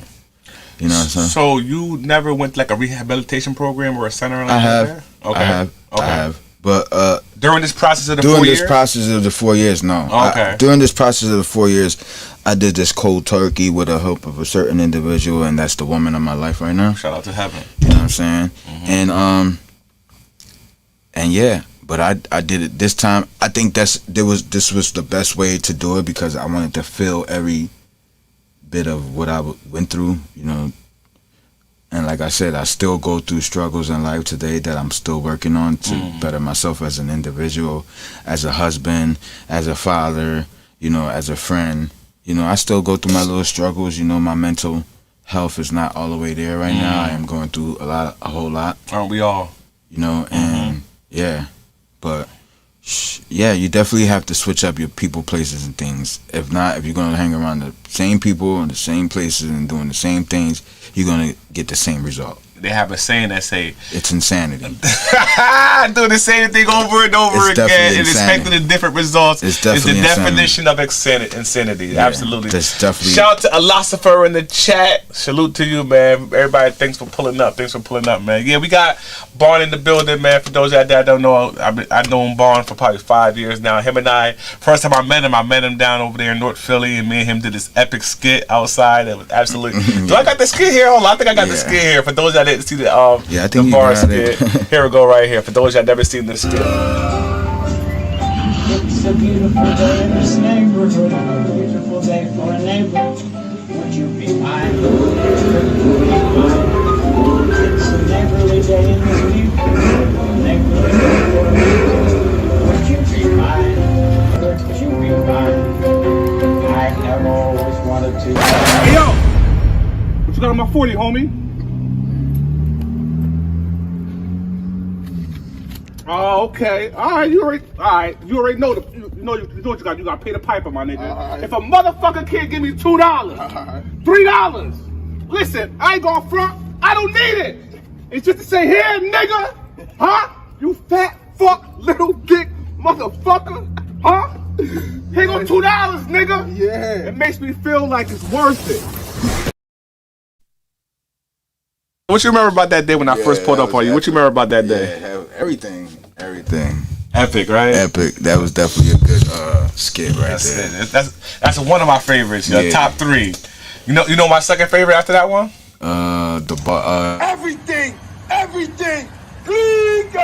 You know what I'm saying? So you never went to a rehabilitation program or a center or I have. There? Okay. I have. But during this process of the 4 years? During this process of the 4 years, no. Okay. During this process of the 4 years, I did this cold turkey with the help of a certain individual, and that's the woman of my life right now. Shout out to heaven. You know what I'm saying? And yeah, but I did it this time. I think this was the best way to do it because I wanted to feel every bit of what I went through, And like I said, I still go through struggles in life today that I'm still working on to better myself as an individual, as a husband, as a father, as a friend. I still go through my little struggles. My mental health is not all the way there right now. I am going through a whole lot. Aren't we all? And yeah, but yeah, you definitely have to switch up your people, places, and things. If not, if you're going to hang around the same people in the same places and doing the same things, you're going to get the same result. They have a saying that say it's insanity. Doing the same thing over and over again and expecting the different results. It's the definition of insanity. Yeah, absolutely. That's definitely. Shout out to Alosifer in the chat. Salute to you, man. Everybody, thanks for pulling up. Man. Yeah, we got Barn in the building, man. For those that don't know, I've known Barn for probably 5 years now. Him and I, first time I met him down over there in North Philly, and me and him did this epic skit outside. It was absolutely. Do I got the skit here? Hold on, I think I got the skit here. For those that didn't see the I think the bar skit. Here we go right here. For those that never seen this skit. It's a beautiful day in this neighborhood, a beautiful day for a neighbor. Would you be mine? Would you be mine? It's a neighborly day in this beautiful neighborly day for a neighbor. Would you be mine? Would you be mine? I have always wanted to. Hey yo! What you got on my 40, homie? Oh, okay. All right, you already know you know what you got. You got to pay the piper, my nigga. Right. If a motherfucker can't give me $2, $3, listen, I ain't gonna front. I don't need it. It's just to say, here, nigga, huh? You fat fuck little dick motherfucker, huh? Here go $2, nigga. Yeah. It makes me feel like it's worth it. What you remember about that day when I first pulled up on you? What you remember about that day? Yeah, everything. Epic, right? Epic. That was definitely a good skit right there. That's one of my favorites. Top 3. You know my second favorite after that one? Everything legal.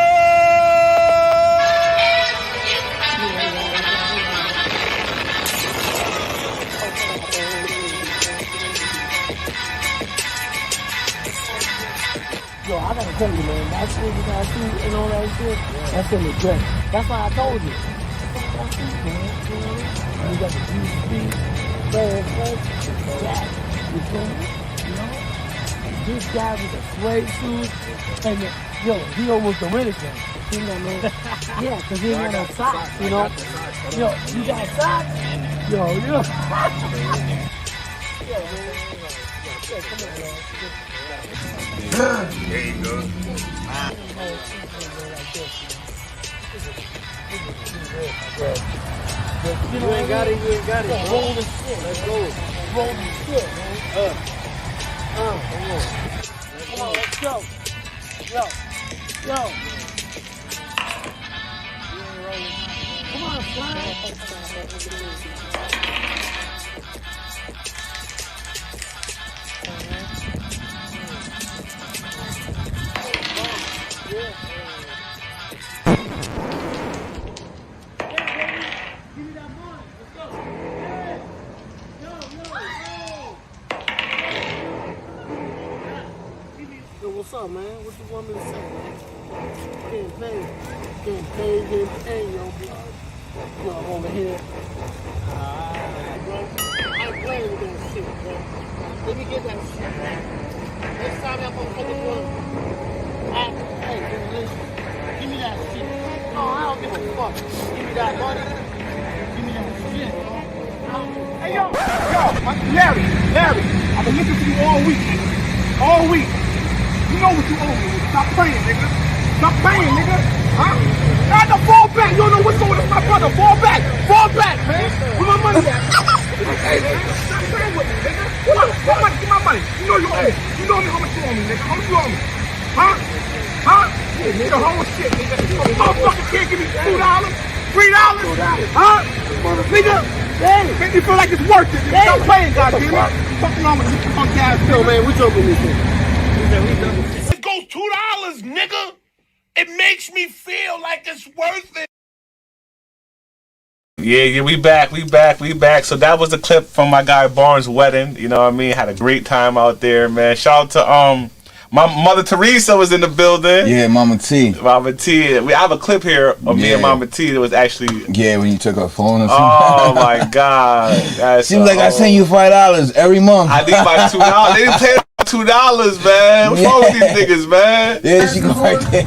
Yo, I gotta tell you, man, that shit you guys see and all that shit, that's in the dress. That's why I told you. You got the GC, bad flesh, that, you feel me? You know? This guy with the suede shoes, and yo, he almost the Renegade. You know, man? Yeah, because he ain't got no socks, you know? Yo, you got socks? Yo, you know? Yeah, man. Yeah, come on, man. There you go. You ain't got it. Roll the shit. Let's go. Roll the shit, man. Come on, let's go. Yo. Come on, son. What's up, man? What you want me to say, man? Getting paid, yo, bro. Yo, I'm over here. Bro, I ain't playing with that shit, bro. Let me get that shit, man. Next time I'm gonna fucking run. Hey, listen. Give me that shit. No, I don't give a fuck. Give me that money. Give me that shit, bro. Hey, yo, Larry, I've been looking for you all week. You know what you owe me. Stop playing, nigga. Huh? I got fall back. You don't know what's going on with my brother. Fall back, man. Where my money at? Hey, man. Stop playing with me, nigga. Give my money. You know you owe me. You know how much you owe me, nigga. How much you owe me? Huh? The whole shit, nigga. A motherfucker can't give me $2, $3? Huh? Nigga. Make me feel like it's worth it. Stop playing, goddammit. Fucking on with this punk ass nigga. Yo, man, we joking with you. It goes $2, nigga. It makes me feel like it's worth it. Yeah, we back. So that was a clip from my guy Barnes' wedding. You know what I mean? Had a great time out there, man. Shout out to my mother Teresa was in the building. Yeah, Mama T. I have a clip here of me and Mama T that was actually. Yeah, when you took her phone or something. Oh my God. She was like, I send you $5 every month. I need my $2. They didn't pay $2, man. What's wrong with these niggas, man? Yeah, she go right there.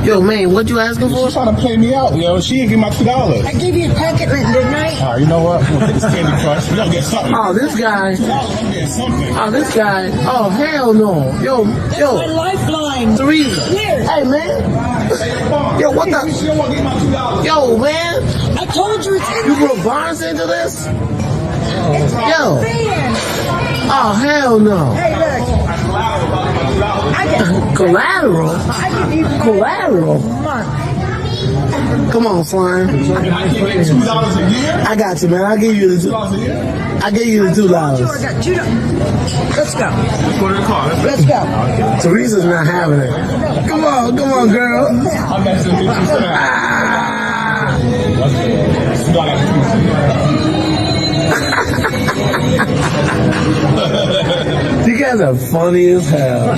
Yo, man, what you asking for? She's trying to play me out, yo. She didn't give my $2. I gave you a packet lint, didn't I? All right, you know what? We'll get this Candy Crush. We gotta get something. Oh, this guy. $2. This guy. Oh, hell no. Yo. My lifeline. 3. Where? Hey, man. Yo, what the? She don't want to give my $2. Yo, man. I told you it's in You brought Barnes into this? Yo. fan. Oh, hell no. Hey, look. Collateral? I can even Collateral? Come on, Slime. I can't get $2 a year. I got you, man. I'll give you the $2. I'll give you the $2. I got $2. Let's go. Go to the car. Let's go. Teresa's not having it. Come on, girl. I'm messing with you. You guys are funny as hell.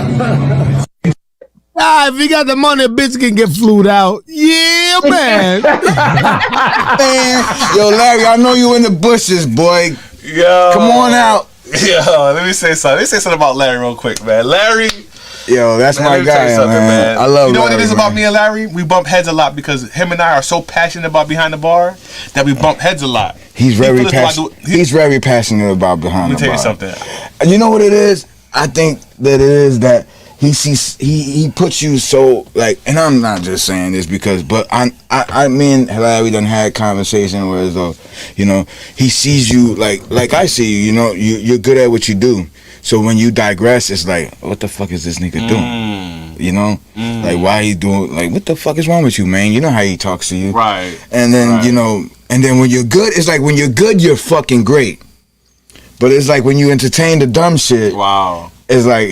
If you got the money, a bitch can get flued out. Yeah, man. Man, yo, Larry, I know you in the bushes, boy. Yo. Come on out. Yo, let me say something. Let me say something about Larry real quick, man. Larry, Yo, that's Man, my let me tell you guy, something, man. I love You know what it Larry, is about man. me and Larry? We bump heads a lot because him and I are so passionate about behind the bar that we bump heads a lot. He's very feels passionate. He's very passionate about behind Let me the tell bar. you something. And you know what it is? I think that it is that he sees he puts you so like, and I'm not just saying this because, but I mean, Larry done had conversation where as though, you know, he sees you like I see you. You know, you're good at what you do. So when you digress, it's like, what the fuck is this nigga doing? You know, like why he doing? Like what the fuck is wrong with you, man? You know how he talks to you, right? And then you know, and then when you're good, it's like when you're good, you're fucking great. But it's like when you entertain the dumb shit. Wow. It's like,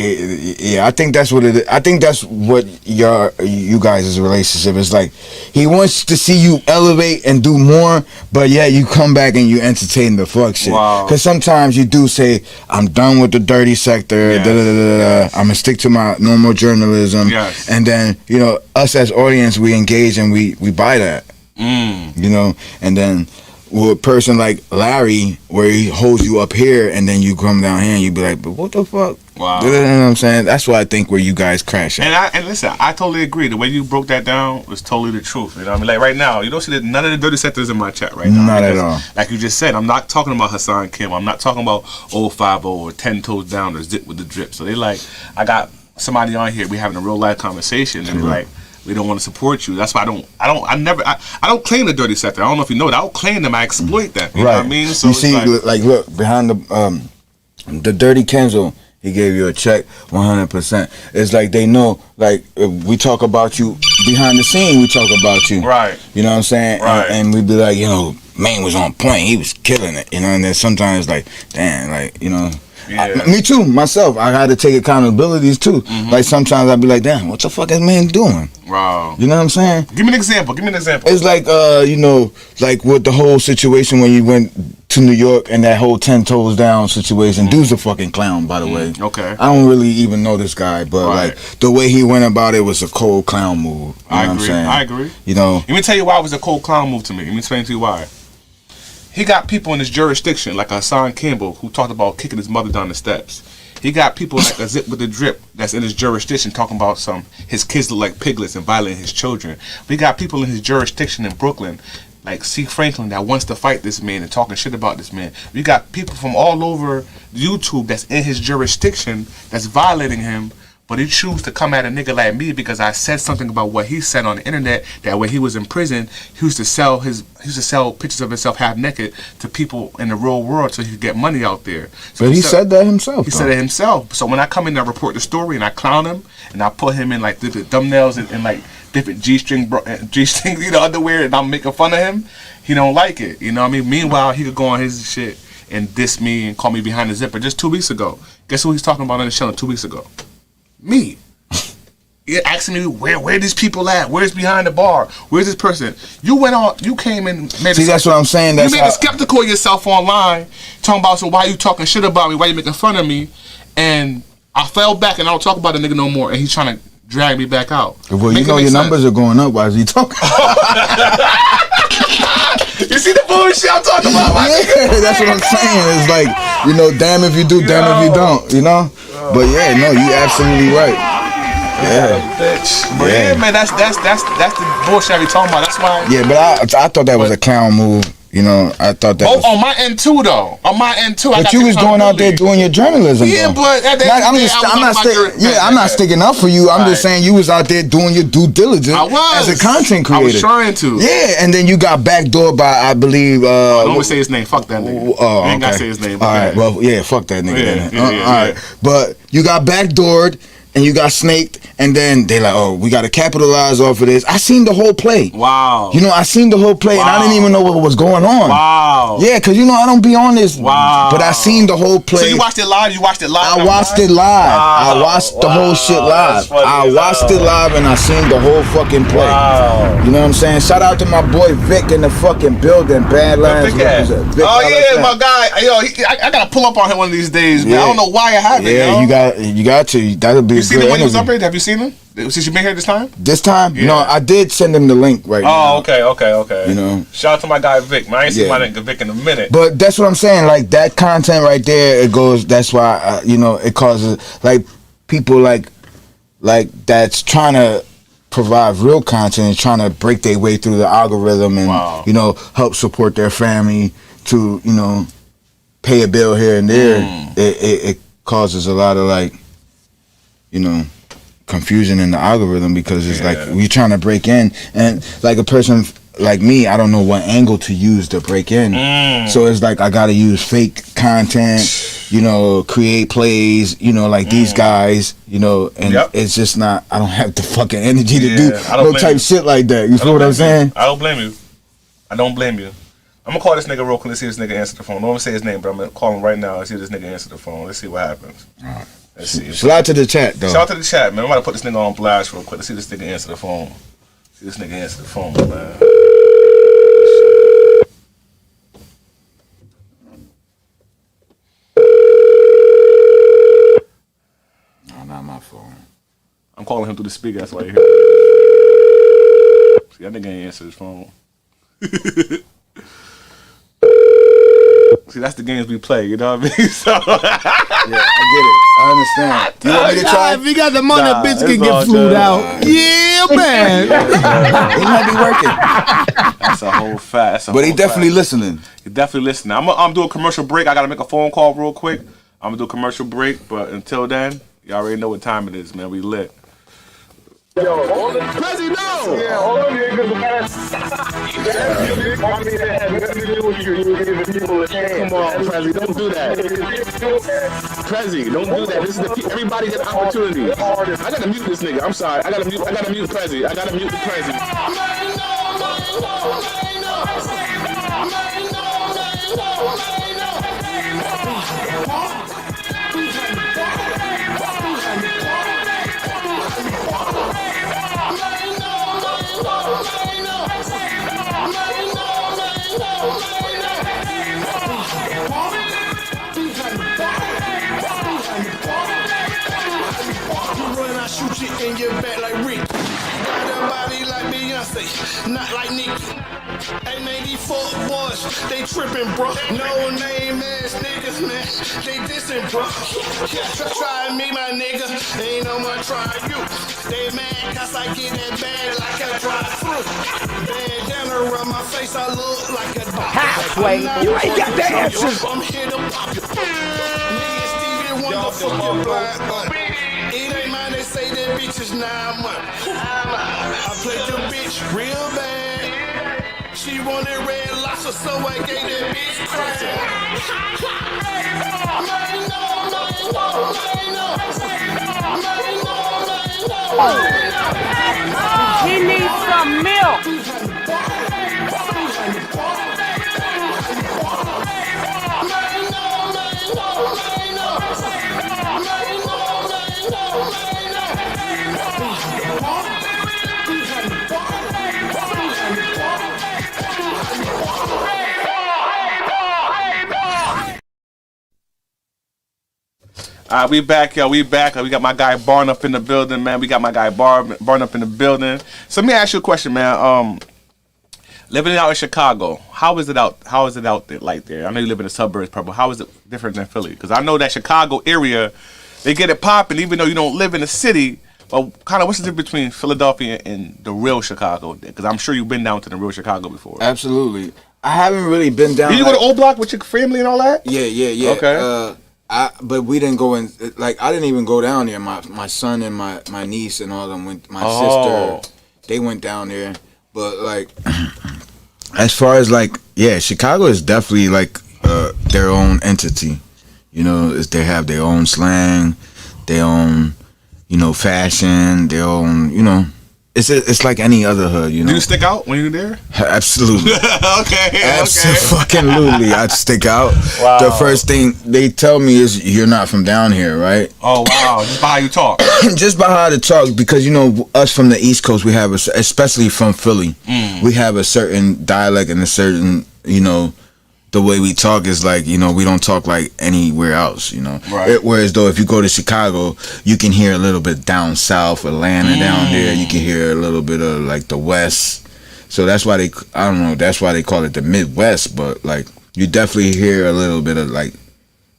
yeah, I think that's what it is. I think that's what you guys' relationship is like. He wants to see you elevate and do more, but yeah, you come back and you entertain the fuck shit. Wow. Because sometimes you do say, I'm done with the dirty sector, I'm gonna stick to my normal journalism. Yes. And then, you know, us as audience, we engage and we buy that. You know, and then with a person like Larry, where he holds you up here and then you come down here and you be like, but what the fuck? Wow. You know what I'm saying? That's why I think where you guys crash at. And listen, I totally agree. The way you broke that down was totally the truth. You know what I mean? Like right now, you don't see that none of the dirty sectors in my chat right now. Not at all. Like you just said, I'm not talking about Hassan Kim. I'm not talking about 050 or 10 toes down or Zip with the drip. So they like, I got somebody on here, we having a real life conversation and they're like, we don't want to support you. That's why I don't claim the dirty sector. I don't know if you know that. I don't claim them. I exploit them. You know what I mean? So you it's see, like look, behind the dirty Kenzo, he gave you a check 100%. It's like they know, like if we talk about you behind the scene, we talk about you. Right. You know what I'm saying? Right. And we be like, you know, man was on point. He was killing it. You know, and then sometimes like, damn, like, you know. Yeah. Me too, myself. I had to take accountabilities too. Like sometimes I'd be like, damn, what the fuck is man doing? Wow. You know what I'm saying? Give me an example. It's like, you know, like with the whole situation when you went to New York and that whole 10 toes down situation. Dude's a fucking clown, by the way. Okay. I don't really even know this guy, but like the way he went about it was a cold clown move. You know what I'm saying? I agree. You know. Let me tell you why it was a cold clown move to me. Let me explain to you why. He got people in his jurisdiction, like Hassan Campbell, who talked about kicking his mother down the steps. He got people like a Zip with the Drip that's in his jurisdiction talking about his kids look like piglets and violating his children. We got people in his jurisdiction in Brooklyn, like C. Franklin, that wants to fight this man and talking shit about this man. We got people from all over YouTube that's in his jurisdiction that's violating him. But he choose to come at a nigga like me because I said something about what he said on the internet, that when he was in prison, he used to sell pictures of himself half naked to people in the real world so he could get money out there. So But he said that himself. He said it himself. So when I come in and I report the story and I clown him and I put him in like different thumbnails and like different G-string underwear and I'm making fun of him, he don't like it. You know what I mean? Meanwhile, he could go on his shit and diss me and call me behind the zipper just 2 weeks ago. Guess who he's talking about on the show 2 weeks ago? Me. You're asking me where these people at? Where's behind the bar? Where's this person? You went on. You came and made. See, that's what I'm saying. You made a skeptical of yourself online, talking about so why you talking shit about me? Why you making fun of me? And I fell back and I don't talk about the nigga no more. And he's trying to drag me back out. Well, you know your numbers are going up. Why is he talking? You see the bullshit I'm talking about? Yeah, that's what I'm saying. It's like, you know, damn if you do, damn if you don't. You know. But yeah, no, you absolutely right. Yeah, bitch. But yeah, man, that's the bullshit we talking about. That's why. Yeah, but I thought that was a clown move. You know, I thought that. On my end too, though. On my end too. But you was going out there doing your journalism. Yeah, though. but at the end of the day, I'm not sticking up for you. I'm just saying you was out there doing your due diligence as a content creator. I was trying to. Yeah, and then you got backdoored by, I believe. Don't even say his name. Fuck that nigga. Oh, I ain't gotta say his name. All right. Well, yeah, fuck that nigga. Yeah, all right, but you got backdoored. And you got snaked, and then they like, oh, we got to capitalize off of this. I seen the whole play. Wow. You know, I seen the whole play, and I didn't even know what was going on. Wow. Yeah, because, you know, I don't be on this. Wow. But I seen the whole play. So you watched it live? I watched it live. Wow. I watched the whole shit live. I watched it live, and I seen the whole fucking play. Wow. You know what I'm saying? Shout out to my boy Vic in the fucking building. Badlands. Vic, my guy. Yo, I got to pull up on him one of these days, man. I don't know why I haven't. Yeah, you got to. That'll be you seen him when he was up here? Have you seen him? Since you been here this time? This time? Yeah. No, I did send him the link now. Oh, okay. You know, shout out to my guy Vic. Man, I ain't seen my nigga Vic in a minute. But that's what I'm saying. Like that content right there, it goes. That's why you know it causes like people like like that's trying to provide real content and trying to break their way through the algorithm and you know, help support their family to, you know, pay a bill here and there. It causes a lot of, like, you know, confusion in the algorithm, because it's like we're trying to break in, and like a person like me, I don't know what angle to use to break in. So it's like I gotta use fake content, you know, create plays, you know, like these guys, you know, and it's just not, I don't have the fucking energy to do no type shit like that. You feel what I'm saying? I don't blame you. I don't blame you. I'm gonna call this nigga real quick. Let's see if this nigga answer the phone. Don't want to say his name, but I'm gonna call him right now and see if this nigga answer the phone. Let's see what happens. Let's see. Shout out to the chat, though. Shout out to the chat, man. I'm about to put this nigga on blast real quick. Let's see if this nigga answer the phone. See this nigga answer the phone, man. No, not my phone. I'm calling him through the speaker. That's why you hear. See, that nigga ain't answer his phone. See, that's the games we play, you know what I mean? So yeah, I get it. I understand. You want me to try? If you got the money, bitch can get flued out. Yeah, man. He might be working. That's a whole fact. But he definitely listening. He definitely listening. I'm doing a commercial break. I gotta make a phone call real quick. I'm gonna do a commercial break, but until then, you already know what time it is, man. We lit. Yo, all the Prezi, no! Yeah, all the niggas, man. Come on, Prezi, don't do that. Prezi, don't do that. This is everybody get opportunity. I gotta mute this nigga. I'm sorry. I gotta mute Prezi. I gotta mute the Prezi. Shoot you in your back like Rick. Got a body like Beyonce, not like Nicki. Hey man, these fuck boys, they trippin', bro. No name ass niggas, man, they dissin', bro. Try me, my nigga, ain't no more try you. They mad cause I get that bag like a drive-thru. Bandana around my face, I look like a dog. Halfway, you ain't got the answers. I'm here to pop you. Nigga Stevie Wonder, fuck your blind, but it ain't mine, they say that bitch is 9 months. I played the bitch real bad. She wanted red lobster, so I gave that bitch crab. He needs some milk. We back, yo. We back. We got my guy Barn up in the building, man. We got my guy Barn up in the building. So let me ask you a question, man. Living out in Chicago, how is it out? How is it out there, like there? I know you live in the suburbs, probably. How is it different than Philly? Because I know that Chicago area, they get it popping, even though you don't live in the city. But kind of, what's the difference between Philadelphia and the real Chicago? Because I'm sure you've been down to the real Chicago before. Absolutely. I haven't really been down. Did you go to Old Block with your family and all that? Yeah. Okay. But we didn't go in. Like, I didn't even go down there. My son and my niece and all of them went. My sister, they went down there. But like, as far as like, yeah, Chicago is definitely like their own entity. You know, they have their own slang, their own, you know, fashion, their own, you know. It's like any other hood, you know. Do you stick out when you're there? Absolutely. Okay. Absolutely. I'd stick out. Wow. The first thing they tell me is, you're not from down here, right? Oh, wow. Just by how you talk. Just by how to talk, because, you know, us from the East Coast, we have, especially from Philly, we have a certain dialect and a certain, you know, the way we talk is like, you know, we don't talk like anywhere else, you know. Right. Whereas though, if you go to Chicago, you can hear a little bit down south, Atlanta down there. You can hear a little bit of like the West. So that's why I don't know, that's why they call it the Midwest. But like, you definitely hear a little bit of like,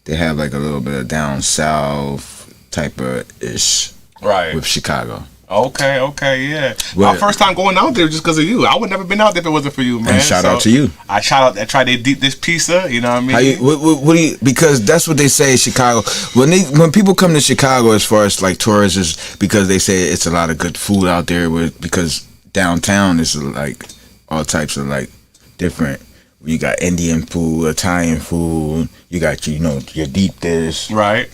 they have like a little bit of down south type of ish. Right. with Chicago. Okay, yeah. Well, my first time going out there just because of you. I would never been out there if it wasn't for you, man. And shout out to you. I tried their deep dish pizza. You know what I mean? How you, what do you? Because that's what they say in Chicago. When people come to Chicago, as far as like tourists, is because they say it's a lot of good food out there. Because downtown is like all types of like different. You got Indian food, Italian food. You got your deep dish. Right.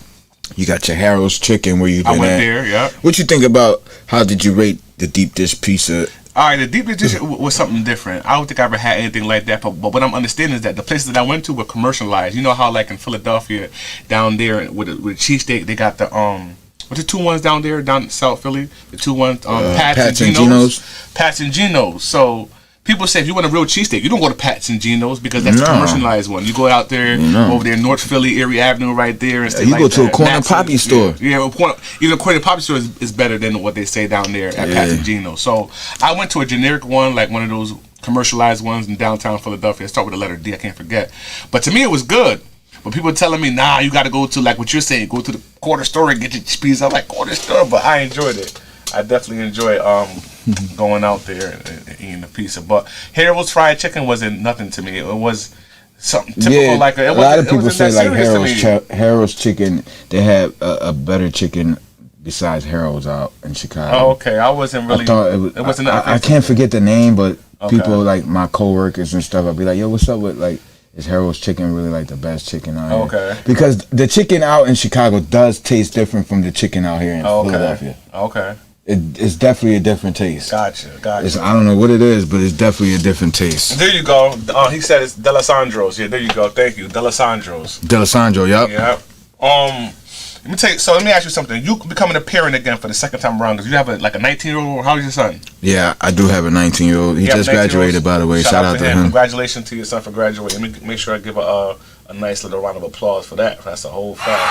You got your Harold's Chicken where you been I went at. there, yeah. What you think about, how did you rate the deep dish pizza? All right, the deep dish was something different. I don't think I ever had anything like that. But what I'm understanding is that the places that I went to were commercialized. You know how like in Philadelphia, down there with a cheesesteak, they got the what's the two ones down there down in South Philly? The two ones Pat's and Geno's. Pat's and Geno's. So people say if you want a real cheesesteak, you don't go to Pat's and Geno's because that's the commercialized one. You go out there, over there in North Philly, Erie Avenue right there. And you go to a corner poppy store. Yeah, even a corner poppy store is better than what they say down there at Pat's and Geno's. So I went to a generic one, like one of those commercialized ones in downtown Philadelphia. Start with the letter D, I can't forget. But to me, it was good. But people are telling me, nah, you got to go to, like what you're saying, go to the corner store and get your pizza. I'm like, corner store? But I enjoyed it. I definitely enjoy going out there and eating the pizza. But Harold's fried chicken wasn't nothing to me. It was something typical. Like a lot of people say like Harold's chicken. They have a better chicken besides Harold's out in Chicago. Oh, okay. I wasn't really. It wasn't. I can't forget the name, but people like my coworkers and stuff. I'll be like, yo, what's up with like? Is Harold's chicken really like the best chicken out here? Okay. Because the chicken out in Chicago does taste different from the chicken out here in Philadelphia. Okay. It's definitely a different taste. Gotcha. I don't know what it is, but it's definitely a different taste. There you go. He said it's D'Alessandro's. Yeah, there you go. Thank you. D'Alessandro's. D'Alessandro, yep. Yeah. Let me ask you something. You becoming a parent again for the second time around because you have a 19-year-old. How old is your son? Yeah, I do have a 19-year-old. He just graduated, by the way. Shout out to him. Congratulations to your son for graduating. Let me make sure I give a nice little round of applause for that. That's a whole fact.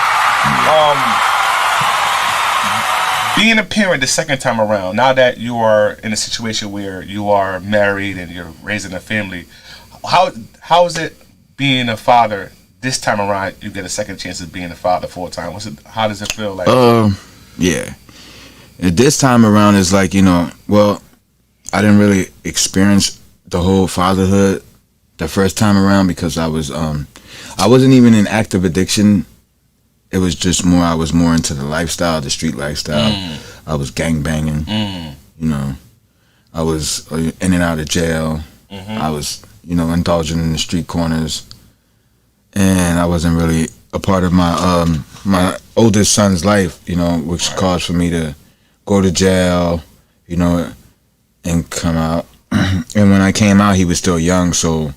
Being a parent the second time around, now that you are in a situation where you are married and you're raising a family, how is it being a father this time around? You get a second chance of being a father full time. How does it feel like? Yeah. This time around is like, well, I didn't really experience the whole fatherhood the first time around because I wasn't even in active addiction. It was just I was more into the lifestyle, the street lifestyle. I was gangbanging, I was in and out of jail. I was, indulging in the street corners. And I wasn't really a part of my my oldest son's life, which caused for me to go to jail, and come out. And when I came out, he was still young, so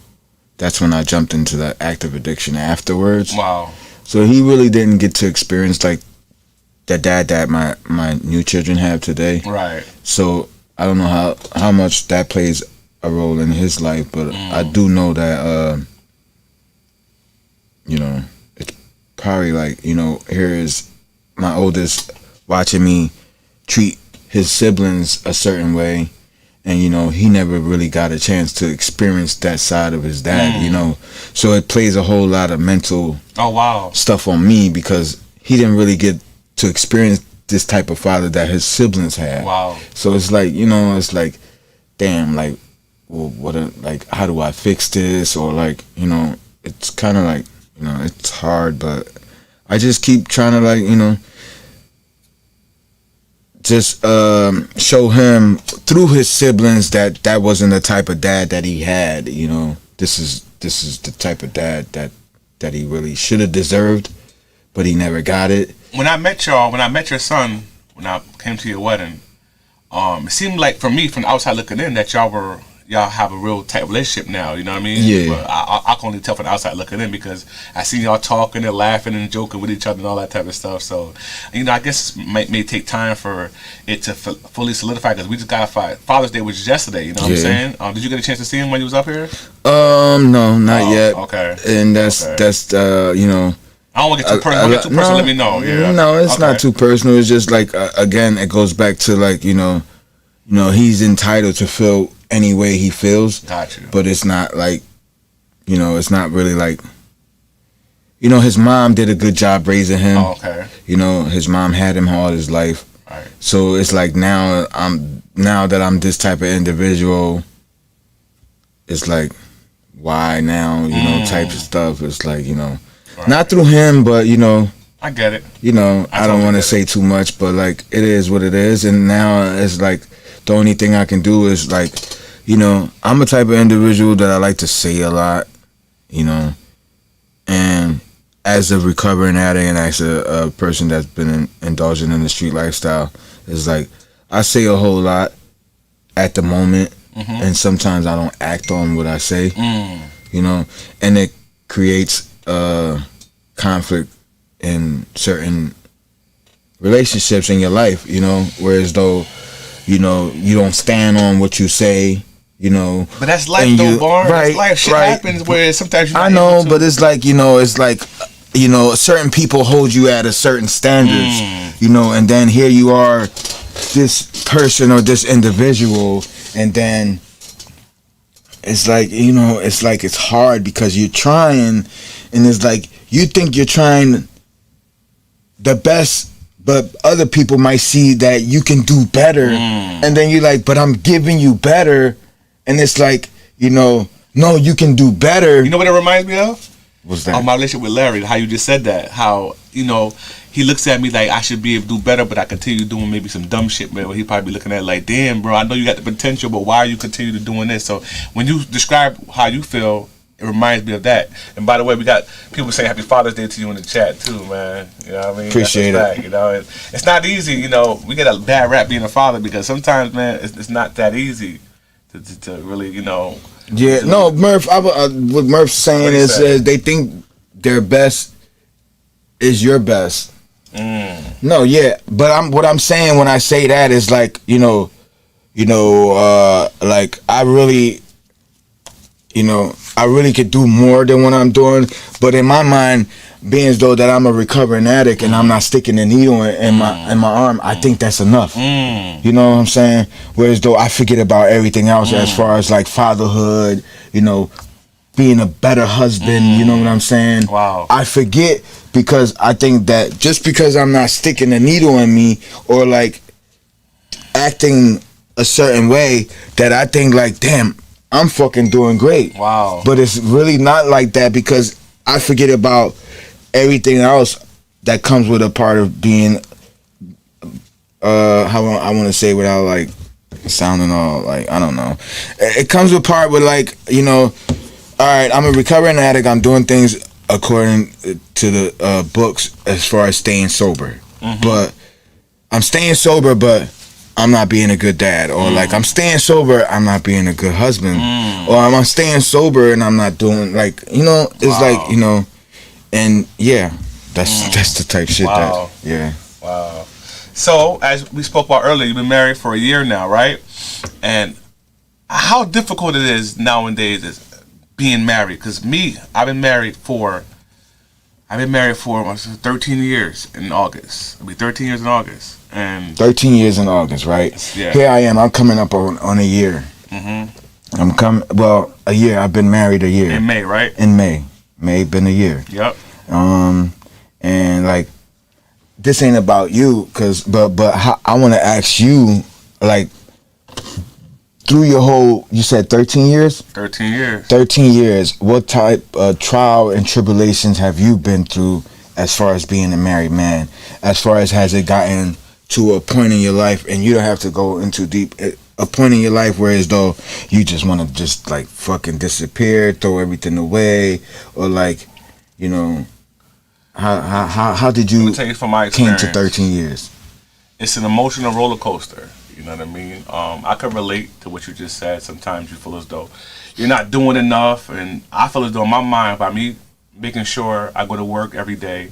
that's when I jumped into the active addiction afterwards. Wow. So he really didn't get to experience like the dad that my new children have today. Right. So I don't know how much that plays a role in his life, but I do know that it's probably like, here is my oldest watching me treat his siblings a certain way, and he never really got a chance to experience that side of his dad. So it plays a whole lot of mental stuff on me because he didn't really get to experience this type of father that his siblings had. Wow. So it's like, it's like, damn, like, well, how do I fix this? Or like, it's kind of like, it's hard, but I just keep trying to just show him through his siblings that wasn't the type of dad that he had. This is the type of dad that he really should have deserved, but he never got it. When I met your son, when I came to your wedding, it seemed like for me from the outside looking in that y'all have a real tight relationship now, you know what I mean? Yeah. But I can only tell from the outside looking in because I seen y'all talking and laughing and joking with each other and all that type of stuff. So, I guess it may take time for it to fully solidify because we just got Father's Day, which is yesterday, you know what I'm saying? Did you get a chance to see him when he was up here? No, not yet. Okay. And that's I don't want to get too personal. Get too personal, let me know. Yeah. No, it's not too personal. It's just like, again, it goes back to like, he's entitled to feel any way he feels. Got you. But it's not like, it's not really like, his mom did a good job raising him. Oh, okay. His mom had him all his life. Right. So it's like now that I'm this type of individual, it's like why now, you know, type of stuff. It's like, you know, not through him, but you know, I get it. You know, I don't want to say too much, but like it is what it is, and now it's like the only thing I can do is like, you know, I'm a type of individual that I like to say a lot, you know, and as a recovering addict and as a person that's been indulging in the street lifestyle, it's like I say a whole lot at the moment, and sometimes I don't act on what I say, you know, and it creates conflict in certain relationships in your life, you know, whereas though, you know, you don't stand on what you say, you know. But that's life though, Barn. Right, life. Shit happens where sometimes you're not I know, able to. but it's like, you know, you know, certain people hold you at a certain standards, you know, and then here you are, this person or this individual, and then it's like, you know, it's like it's hard because you're trying, and it's like you think you're trying the best, but other people might see that you can do better, and then you're like, but I'm giving you better, and it's like, you know, no, you can do better. You know what it reminds me of? What's that? My relationship with Larry, how you just said that, how, you know, he looks at me like I should be able to do better, but I continue doing maybe some dumb shit, man, where he probably be looking at it like, damn, bro, I know you got the potential, but why are you continue to doing this? So when you describe how you feel, it reminds me of that. And by the way, we got people saying Happy Father's Day to you in the chat too, man. You know what I mean? Appreciate That's a fact, it. you know, it's not easy. You know, we get a bad rap being a father because sometimes, man, it's not that easy to really, you know. Yeah, no, Murph. What Murph's saying is they think their best is your best. No, yeah, but what I'm saying when I say that is like, you know, like I really could do more than what I'm doing, but in my mind, being as though that I'm a recovering addict and I'm not sticking the needle in my arm, I think that's enough. You know what I'm saying? Whereas though I forget about everything else as far as like fatherhood, you know, being a better husband, you know what I'm saying? Wow. I forget because I think that just because I'm not sticking the needle in me or like acting a certain way, that I think like, damn, I'm fucking doing great. Wow. But it's really not like that because I forget about everything else that comes with a part of being how I want to say without like sounding all like, I don't know. It comes with part with like, you know, all right, I'm a recovering addict. I'm doing things according to the books as far as staying sober. But I'm staying sober, but I'm not being a good dad. Or like I'm staying sober, I'm not being a good husband. Or I'm staying sober and I'm not doing like, you know, it's like, you know, and yeah, that's the type shit that, yeah. Wow. So, as we spoke about earlier, you've been married for a year now, right? And how difficult it is nowadays is being married. Because me, I've been married for 13 years in August. It'll be 13 years in August. And 13 years in August, right? Yeah. Here I am. I'm coming up on a year. A year. I've been married a year. In May, right? In May. May been a year. Yep. And like, this ain't about you, but I want to ask you, like, through your whole, you said 13 years? 13 years. 13 years. What type of trial and tribulations have you been through as far as being a married man? As far as has it gotten to a point in your life, and you don't have to go into deep, a point in your life where as though you just want to just like fucking disappear, throw everything away, or like, you know, how did you Let me tell you from my came experience. to 13 years? It's an emotional roller coaster. You know what I mean? I can relate to what you just said. Sometimes you feel as though you're not doing enough, and I feel as though in my mind, by me making sure I go to work every day,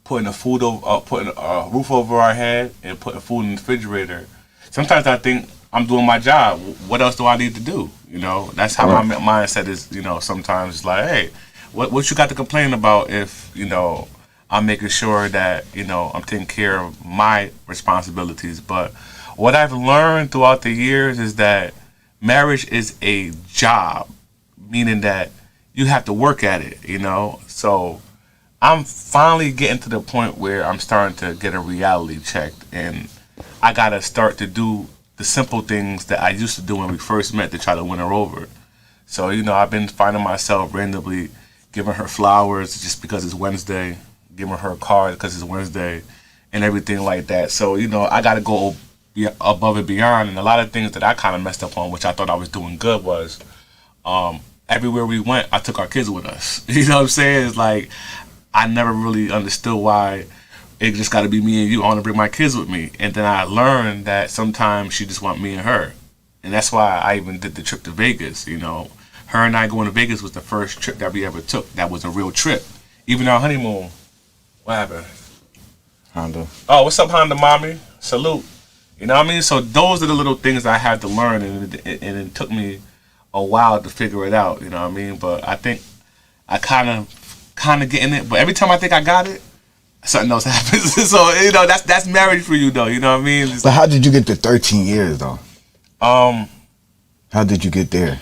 putting putting a roof over our head, and putting food in the refrigerator. Sometimes I think I'm doing my job. What else do I need to do? You know, that's how my mindset is. You know, sometimes it's like, hey, what you got to complain about if, you know, I'm making sure that, you know, I'm taking care of my responsibilities. But what I've learned throughout the years is that marriage is a job, meaning that you have to work at it, you know. So I'm finally getting to the point where I'm starting to get a reality check, and I gotta start to do the simple things that I used to do when we first met to try to win her over. So, you know, I've been finding myself randomly giving her flowers just because it's Wednesday, giving her a card because it's Wednesday, and everything like that. So, you know, I gotta go above and beyond. And a lot of things that I kind of messed up on, which I thought I was doing good, was everywhere we went, I took our kids with us. You know what I'm saying? It's like, I never really understood why it just got to be me and you. I want to bring my kids with me. And then I learned that sometimes she just want me and her. And that's why I even did the trip to Vegas. You know, her and I going to Vegas was the first trip that we ever took. That was a real trip. Even our honeymoon. What happened? Honda. Oh, what's up, Honda mommy? Salute. You know what I mean? So those are the little things I had to learn, and it took me a while to figure it out. You know what I mean? But I think I kind of getting it. But every time I think I got it, something else happens. So, you know, that's marriage for you, though. You know what I mean? But how did you get to 13 years, though? How did you get there?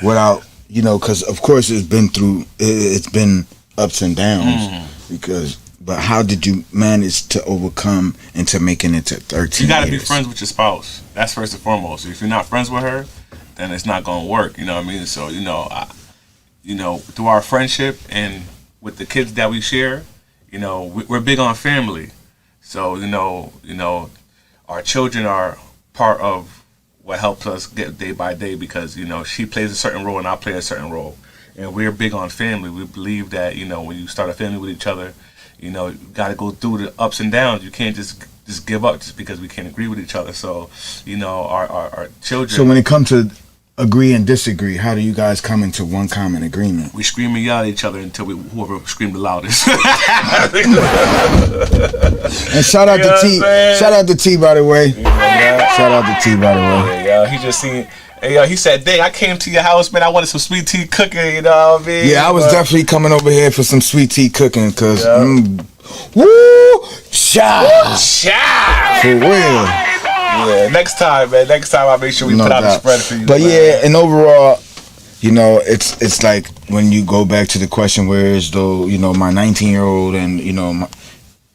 Without, you know, because of course it's been ups and downs. But how did you manage to overcome and to making it to 13 years? You got to be friends with your spouse. That's first and foremost. If you're not friends with her, then it's not going to work. You know what I mean? So, you know, through our friendship and with the kids that we share, you know, we're big on family. So, you know, our children are part of what helps us get day by day because, you know, she plays a certain role and I play a certain role. And we're big on family. We believe that, you know, when you start a family with each other, you know, you got to go through the ups and downs. You can't just give up just because we can't agree with each other. So, you know, our children. So when it comes to agree and disagree, how do you guys come into one common agreement? We scream and yell at each other until whoever screamed the loudest. And shout out to T. Shout out to T, by the way. Shout out to T, by the way. Yeah, he just seen. Hey, he said, "Dang, I came to your house, man. I wanted some sweet tea cooking." You know what I mean? Yeah, I was definitely coming over here for some sweet tea cooking, cause woo, cha, cha, for real. Yeah, next time, man. Next time, I'll make sure we put out a spread for you. But man. yeah, and overall, you know, it's like when you go back to the question, where is though, you know, my 19-year-old and you know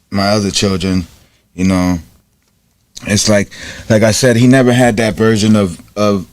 my other children, you know, it's like I said, he never had that version of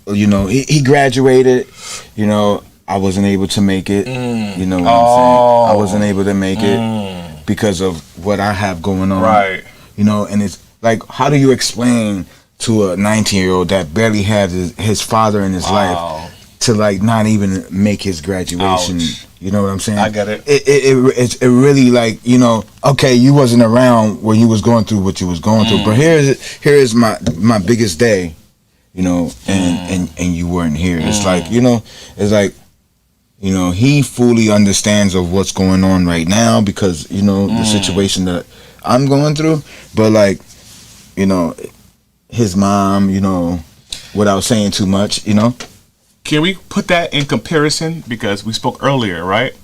you know, he graduated, you know, I wasn't able to make it, you know what I'm saying? I wasn't able to make it because of what I have going on, right? You know, and it's like, how do you explain to a 19-year-old that barely had his father in his life to like not even make his graduation? Ouch. You know what I'm saying? I get it. It really, like, you know, okay, you wasn't around when you was going through what you was going through, but here is my biggest day, you know, and you weren't here. It's like, you know, it's like, you know, he fully understands of what's going on right now because, you know, the situation that I'm going through, but like, you know, his mom, you know, without saying too much, you know. Can we put that in comparison? Because we spoke earlier, right,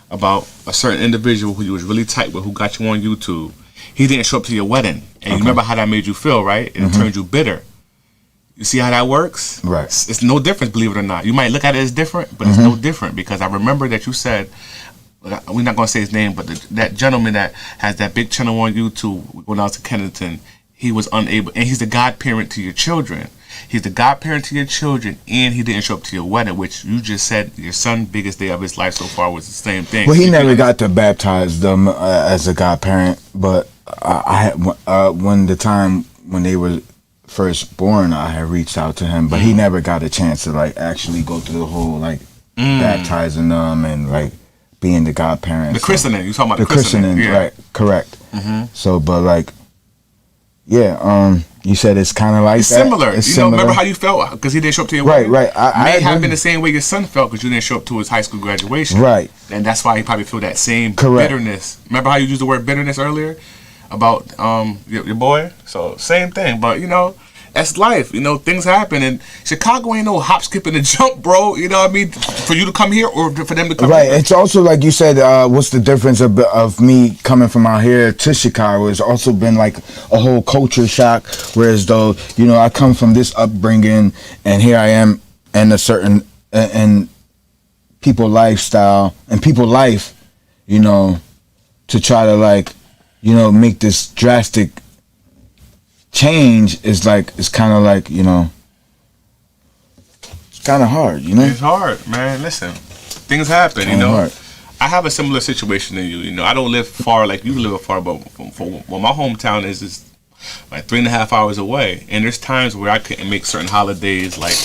about a certain individual who you was really tight with, who got you on YouTube. He didn't show up to your wedding, and you remember how that made you feel, right? And it turned you bitter. You see how that works? Right. It's no difference, believe it or not. You might look at it as different, but it's no different because I remember that you said, we're not going to say his name, but that gentleman that has that big channel on YouTube when I was in Kensington, he was unable, and he's the godparent to your children. He's the godparent to your children, and he didn't show up to your wedding, which you just said your son's biggest day of his life so far was the same thing. Well, he never got to baptize them as a godparent, but I had when they were first born, I had reached out to him, but he never got a chance to like actually go through the whole like baptizing them and like being the godparent. The christening, you talking about the christening, yeah. Right? Correct. So, but like, yeah, you said it's kind of like it's that. Similar. It's you similar. know, remember how you felt because he didn't show up to your wedding? Right. I may have agree. been the same way your son felt because you didn't show up to his high school graduation. Right. And that's why he probably feel that same Correct. bitterness. Remember how you used the word bitterness earlier about your boy? So same thing, but you know, that's life. You know, things happen, and Chicago ain't no hop, skip, and a jump, bro. You know what I mean? For you to come here or for them to come right. here. It's also like you said, what's the difference of me coming from out here to Chicago? It's also been like a whole culture shock, whereas though, you know, I come from this upbringing and here I am in a certain and people lifestyle and people life, you know, to try to like, you know, make this drastic change is like, it's kind of like, you know, it's kind of hard, you know? It's hard, man. Listen, things happen, you know? Hard. I have a similar situation than you. You know, I don't live far like you live far, but well, my hometown is like 3.5 hours away. And there's times where I couldn't make certain holidays, like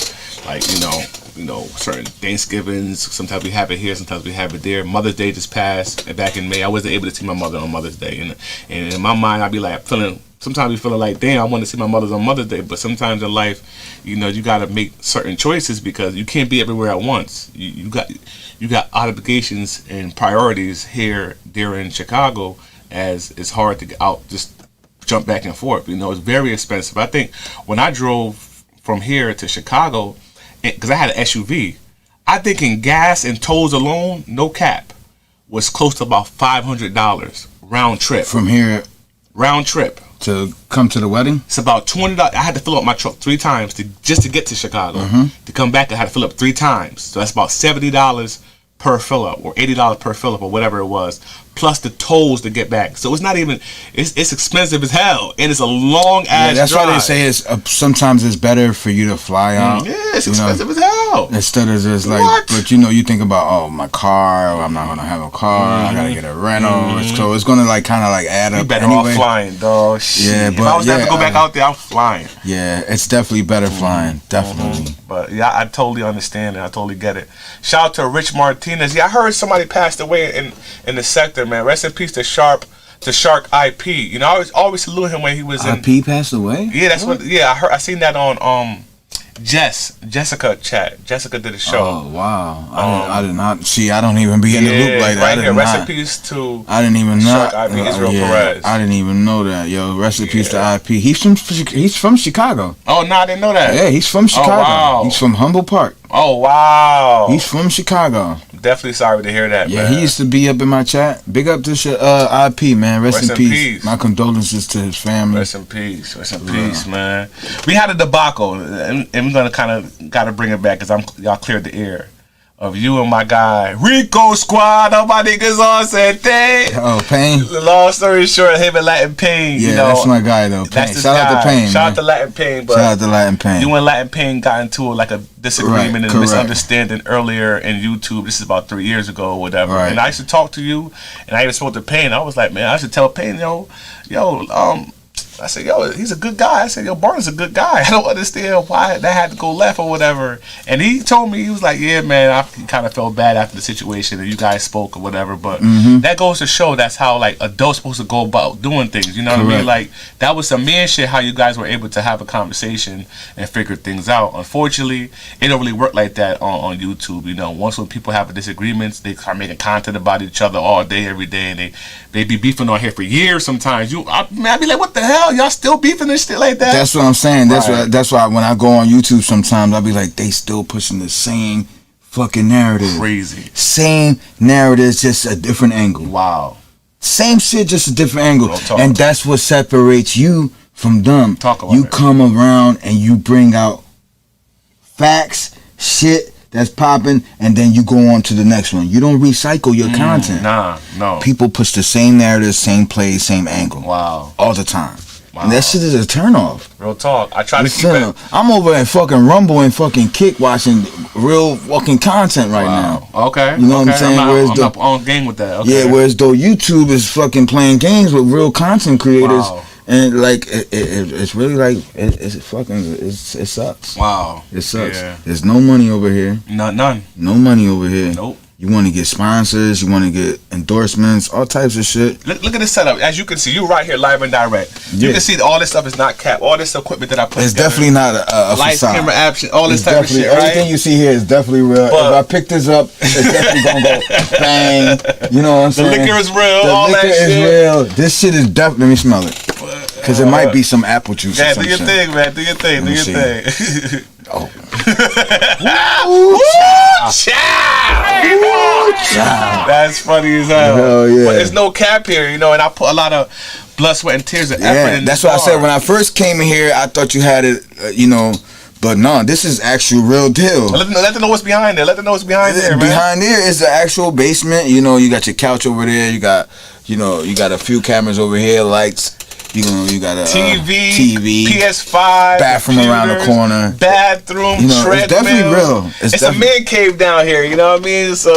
you know, certain Thanksgivings. Sometimes we have it here, sometimes we have it there. Mother's Day just passed back in May. I wasn't able to see my mother on Mother's Day, and in my mind, I'd be like sometimes we feeling like, damn, I want to see my mother on Mother's Day. But sometimes in life, you know, you got to make certain choices because you can't be everywhere at once. You got obligations and priorities here, there in Chicago, as it's hard to get out, just jump back and forth. You know, it's very expensive. I think when I drove from here to Chicago, because I had an SUV, I think in gas and tolls alone, no cap, was close to about $500 round trip. From here, round trip to come to the wedding. It's about $20. I had to fill up my truck 3 times just to get to Chicago. To come back, I had to fill up 3 times. So that's about $70 per fill up, or $80 per fill up, or whatever it was, plus the tolls to get back. So it's not even, it's expensive as hell, and it's a long ass that's drive. why they say it's sometimes it's better for you to fly out. Yeah, it's expensive as hell. Instead of just like, but you know, you think about, oh, my car, I'm not gonna have a car, I gotta get a rental, so it's gonna like kind of like add up. You better anyway. off flying, dog. Shit. Yeah, but if I was to have to go back out there, I'm flying. Yeah, it's definitely better flying, definitely. But yeah, I totally understand it. I totally get it. Shout out to Rich Martinez. Yeah, I heard somebody passed away in the sector, man. Rest in peace to Shark IP. You know, I always salute him when he was in. IP passed away? Yeah, that's what. Yeah, I seen that on Jessica chat. Jessica did a show. Oh wow! I did not see. I don't even be in the loop like that. Right here. Rest in peace to. I didn't even know. Shark IP, Israel Perez. I didn't even know that. Yo, rest in peace to IP. He's from Chicago. Oh no, I didn't know that. Yeah, he's from Chicago. Oh, wow. He's from Humble Park. Oh wow! He's from Chicago. Definitely sorry to hear that. Yeah, man. he used to be up in my chat. Big up to IP, man. Rest in peace. My condolences to his family. Rest in peace. Rest in peace, man. We had a debacle, and we're gonna kind of gotta bring it back because y'all cleared the air of you and my guy Rico Squad. All my niggas on set day. Oh, Pain. Long story short, him and Latin Pain. Yeah, you know, that's my guy though. Pain. Shout out to Pain. Shout out to Latin Pain. But shout out to Latin Pain. You and Latin Pain got into like a disagreement and misunderstanding earlier in YouTube. This is about 3 years ago or whatever. Right. And I used to talk to you, and I even spoke to Pain. I was like, man, I should tell Pain, yo, I said, yo, he's a good guy. I said, yo, Barnes is a good guy. I don't understand why that had to go left or whatever. And he told me, he was like, yeah, man, I kind of felt bad after the situation and you guys spoke or whatever. But that goes to show that's how, like, adults supposed to go about doing things. You know what I mean? Like, that was some man shit how you guys were able to have a conversation and figure things out. Unfortunately, it don't really work like that on YouTube. You know, once when people have disagreements, they start making content about each other all day, every day. And they be beefing on here for years sometimes. I'd be like, what the hell? Y'all still beefing and shit like that? That's what I'm saying. That's why when I go on YouTube sometimes I'll be like, they still pushing the same fucking narrative. Crazy. Same narrative, just a different angle. Wow. Same shit, just a different angle. And that's what separates you from them. Talk about you it. come around and you bring out facts, shit that's popping, and then you go on to the next one. You don't recycle your content. Nah, no. People push the same narrative, same play, same angle. Wow. All the time. Wow. And that shit is a turnoff. Real talk. I try to keep it. I'm over at fucking Rumble and fucking Kick watching real fucking content right now. Okay. You know what I'm saying? I'm not on game with that. Okay. Yeah, whereas though YouTube is fucking playing games with real content creators. Wow. And like it's really like it sucks. Wow. It sucks. Yeah. There's no money over here. None. No money over here. Nope. You want to get sponsors, you want to get endorsements, all types of shit. Look at this setup. As you can see, you right here live and direct. You can see all this stuff is not cap. All this equipment that I put It's together, definitely not a lights, facade. camera, action, all this type of shit, right? Everything you see here is definitely real. But if I pick this up, it's definitely going to go bang. You know what I'm saying? The liquor is real, the all liquor that shit. is real. This shit is definitely, let me smell it. Because it might be some apple juice Yeah, or some do your shit. thing, man. Do your thing. Do your thing. Oh. That's funny as hell. Hell yeah. But there's no cap here, you know, and I put a lot of blood, sweat, and tears of effort in that's this what I said. bar. When I first came in here, I thought you had it, you know, but no, this is actual real deal. Let them know what's behind there. Let them know what's behind there, man. Behind there is the actual basement. You know, you got your couch over there. You got, you know, you got a few cameras over here, lights. You got a TV, PS5, bathroom around the corner, bathroom, treadmill. It's definitely real. It's a man cave down here. You know what I mean? So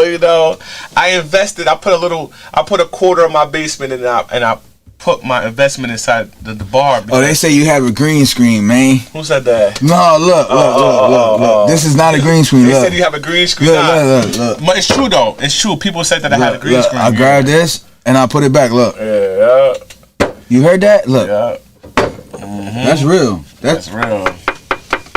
I invested. I put a quarter of my basement and I put my investment inside the bar. Oh, they say you have a green screen, man. Who said that? No, look. This is not a green screen. They said you have a green screen. Look. But it's true though. It's true. People said that I had a green screen. I grabbed this and I put it back. Look. Yeah. You heard that? Look. Yeah. That's real. That's real.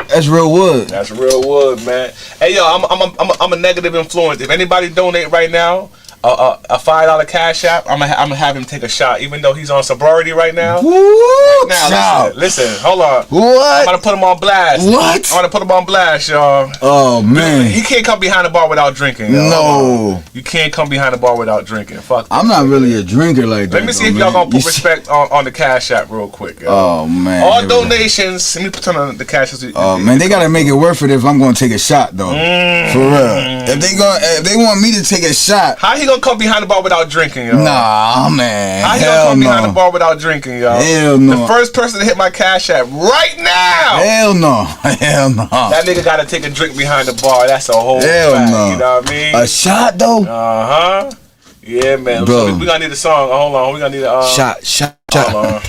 That's real wood. That's real wood, man. Hey, yo, I'm a negative influence. If anybody donate right now, a $5 cash app, I'm gonna have him take a shot, even though he's on sobriety right now. What? Now listen, hold on. What? I'm gonna put him on blast. What? I'm gonna put him on blast, y'all. Oh man, he can't come behind the bar without drinking. Yo. No, you can't come behind the bar without drinking. Fuck. I'm not really a drinker like that. Let me see if y'all gonna put respect on the cash app real quick. Yo. Oh man, all donations. Let me put on the cash. Oh man, they gotta make it worth it if I'm gonna take a shot though. For real. If they want me to take a shot, how he gonna come behind the bar without drinking, yo? Nah, man. How you gonna come behind the bar without drinking, yo? Hell no. The first person to hit my cash app right now. Hell no. Hell no. That nigga gotta take a drink behind the bar. That's a whole hell fact, no. You know what I mean? A shot though? Yeah, man. Bro. So we gonna need a song. Hold on. We gonna need a shot. Hold on.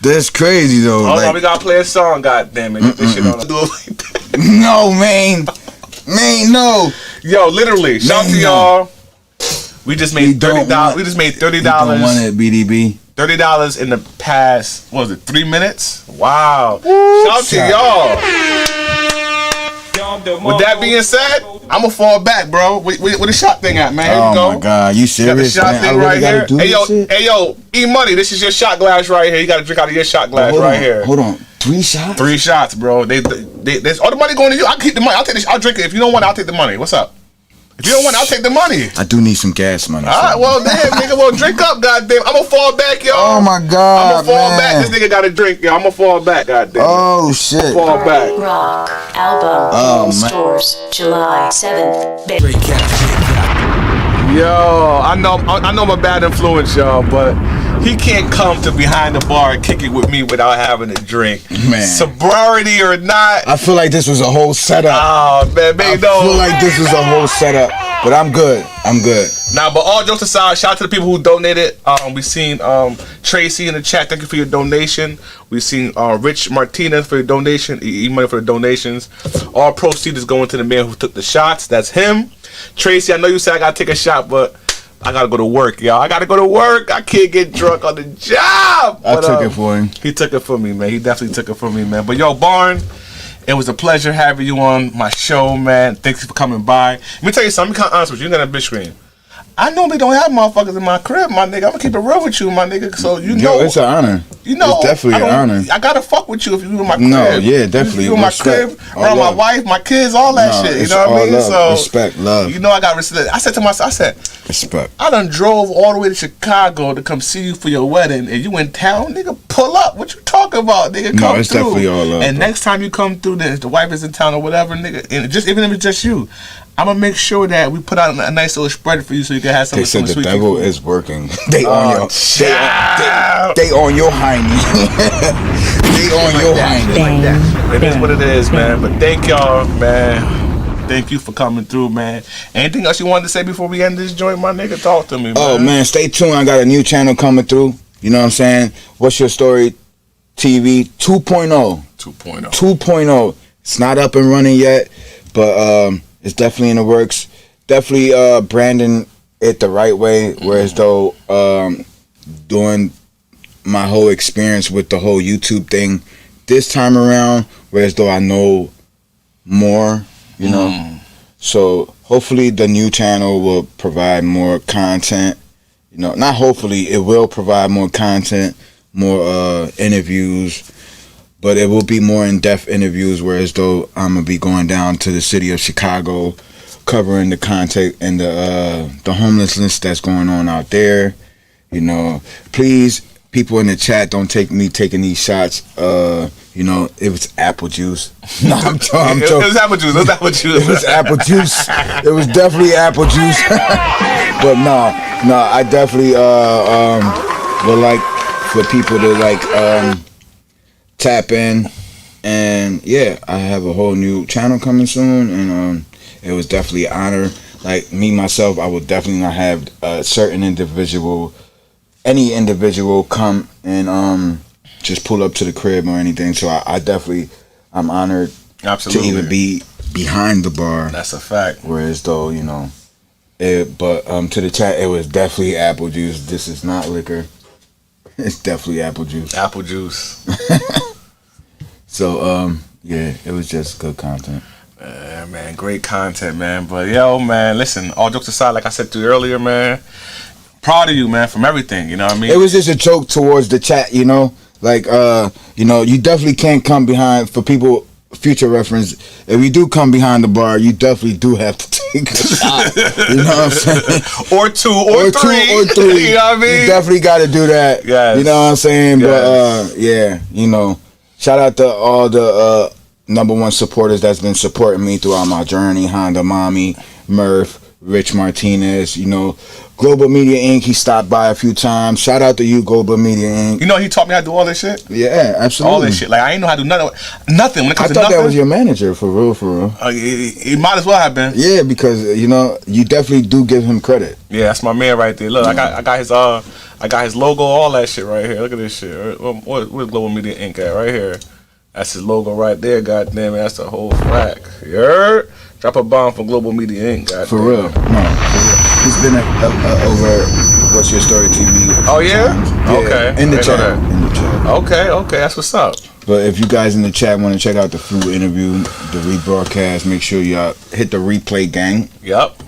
That's crazy though. Hold on. We gotta play a song. God damn it. Get this shit on. No, man. Man, no. Yo, literally. Shout out to y'all. We just made $30. We just made $30. Don't want it, BDB. $30 in the past, what was it, 3 minutes? Wow. Shout out to y'all. With that being said, I'm gonna fall back, bro. Where the shot thing at, man? Here we go. Oh my God, you serious? Got the shot thing right here. Hey yo, E-Money, this is your shot glass right here. You gotta drink out of your shot glass right here. Hold on. 3 shots? 3 shots, bro. There's all the money going to you. I'll keep the money. I'll drink it. If you don't want it, I'll take the money. What's up? If you don't want it, I'll take the money. I do need some gas money. All right, well, damn, nigga. Well, drink up, goddamn. I'm gonna fall back, yo. Oh my God, I'm gonna fall back. This nigga gotta drink, yo. I'm gonna fall back, goddamn. Oh shit. Fall back. Rock album. Stores July 7th. Yo, I know I'm a bad influence, y'all, but he can't come to behind the bar and kick it with me without having a drink. Man. Sobriety or not. I feel like this was a whole setup. Oh, man, I feel like this was a whole setup. But I'm good. Nah, but all jokes aside, shout out to the people who donated. We seen Tracy in the chat. Thank you for your donation. We seen Rich Martinez for your donation. E-money for the donations. All proceeds is going to the man who took the shots. That's him. Tracy, I know you said I gotta take a shot, but I gotta go to work, y'all. I gotta go to work. I can't get drunk on the job. I took it for him. He took it for me, man. He definitely took it for me, man. But yo, Barn, it was a pleasure having you on my show, man. Thanks for coming by. Let me tell you something. I'm kind of honest with you. You got a bitch screen. I normally don't have motherfuckers in my crib, my nigga. I'm gonna keep it real with you, my nigga. So you know, it's an honor. You know, it's definitely an honor. I gotta fuck with you if you in my crib. No, yeah, definitely. You in my crib, around my wife, my kids, all that shit. You know what I mean? Love, so respect, love. You know, I got respect. I said to myself, respect. I done drove all the way to Chicago to come see you for your wedding, and you in town, nigga. Pull up. What you talking about, nigga? Come it's through. Definitely all love. And bro. next time you come through, then the wife is in town or whatever, nigga. And just even if it's just you, I'm gonna make sure that we put out a nice little spread for you so you can have something. They said the sweet. devil is working. They on your, they on your hiney. They on your hiney. It is what it is, man. But thank y'all, man. Thank you for coming through, man. Anything else you wanted to say before we end this joint, my nigga? Talk to me, man. Oh man, stay tuned. I got a new channel coming through. You know what I'm saying? What's Your Story TV 2.0. 2.0. It's not up and running yet, but it's definitely in the works. Definitely branding it the right way, whereas though doing my whole experience with the whole YouTube thing this time around, whereas though I know more, you know. So hopefully the new channel will provide more content. You know, not hopefully, it will provide more content, more interviews, but it will be more in-depth interviews, whereas though I'm going to be going down to the city of Chicago, covering the content and the homelessness that's going on out there. You know, please, people in the chat, don't take me taking these shots. You know, it was apple juice. No, I'm joking. It was apple juice. It was apple juice. It was apple juice. It was definitely apple juice. But no, I definitely would like for people to like tap in. And yeah, I have a whole new channel coming soon, and it was definitely an honor. Like me myself, I would definitely not have a certain individual, any individual come and just pull up to the crib or anything. So I definitely, I'm honored to even be behind the bar. That's a fact. Whereas though, you know, but to the chat, it was definitely apple juice. This is not liquor. It's definitely apple juice. Apple juice. So yeah, it was just good content. Man, great content, man. But yo, man, listen, all jokes aside, like I said to you earlier, man, proud of you, man, from everything. You know what I mean? It was just a joke towards the chat, you know. Like you know, you definitely can't come behind, for people, future reference, if you do come behind the bar, you definitely do have to take a shot. You know what I'm saying? Or two or three. You know what I mean? You definitely got to do that. Yes. You know what I'm saying? Yes. But yeah, you know, shout out to all the #1 supporters that's been supporting me throughout my journey. Honda Mommy, Murph, Rich Martinez, you know, Global Media Inc. He stopped by a few times. Shout out to you, Global Media Inc. You know, he taught me how to do all this shit. Yeah, absolutely. All this shit. Like, I ain't know how to do nothing when it comes to I thought nothing. that was your manager, for real, for real. It might as well have been. Yeah, because you know, you definitely do give him credit. Yeah, that's my man right there. Look, I got his logo, all that shit right here. Look at this shit. Where's Global Media Inc. at? Right here. That's his logo right there. Goddamn it, that's the whole flag. You heard? Drop a bomb for Global Media Inc. Goddamn. For real. No, for real. He's been over What's Your Story TV. Oh yeah? Okay. In the chat. In the chat. Okay, that's what's up. But if you guys in the chat want to check out the full interview, the rebroadcast, make sure y'all hit the replay gang. Yep.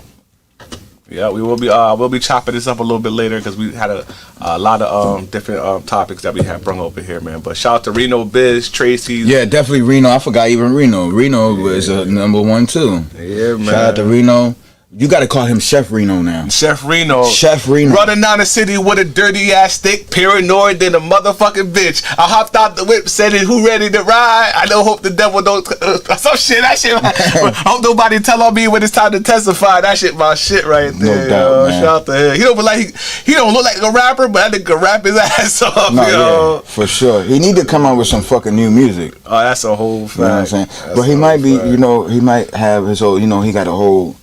Yeah, we'll be chopping this up a little bit later because we had a lot of different topics that we have brought over here, man. But shout out to Reno Biz, Tracy. Yeah, definitely Reno. I forgot even Reno. Reno was #1 too. Yeah, man. Shout out to Reno. You got to call him Chef Reno now. Chef Reno. Chef Reno. Running down the city with a dirty ass stick, paranoid than a motherfucking bitch. I hopped out the whip, said it, who ready to ride? I don't hope the devil don't. Some shit, that shit. I hope nobody tell on me when it's time to testify. That shit, my shit right there. No doubt, man. Shout out to him. He don't look like a rapper, but that nigga rap his ass off, No, yo. yeah, for sure. He need to come out with some fucking new music. Oh, that's a whole fact. You know what I'm saying? But he might be, you know, he might have his whole, you know, he got a whole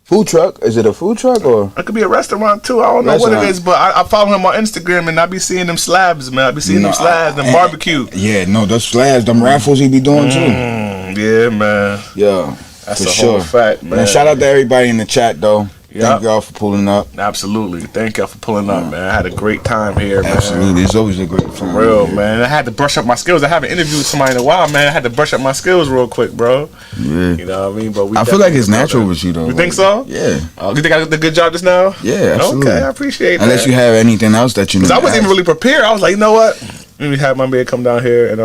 food truck. Is it a food truck or? It could be a restaurant too. I don't know what it is, but I follow him on Instagram and I be seeing them slabs, man. I be seeing them slabs, them barbecue. Yeah, no, those slabs, them raffles he be doing too. Yeah, man. Yeah, that's for a sure. whole fact, man. And shout out to everybody in the chat though. Thank y'all for pulling up. Absolutely. Thank y'all for pulling up, man. I had a great time here, man. Absolutely. It's always a great time. For real, man. I had to brush up my skills. I haven't interviewed somebody in a while, man. I had to brush up my skills real quick, bro. Yeah. You know what I mean? But I feel like it's natural with you though. You think so? Yeah. You think I did a good job just now? Yeah, absolutely. Okay, I appreciate that. Unless you have anything else that you know. Because I wasn't even really prepared. I was like, you know what? Let me have my man come down here and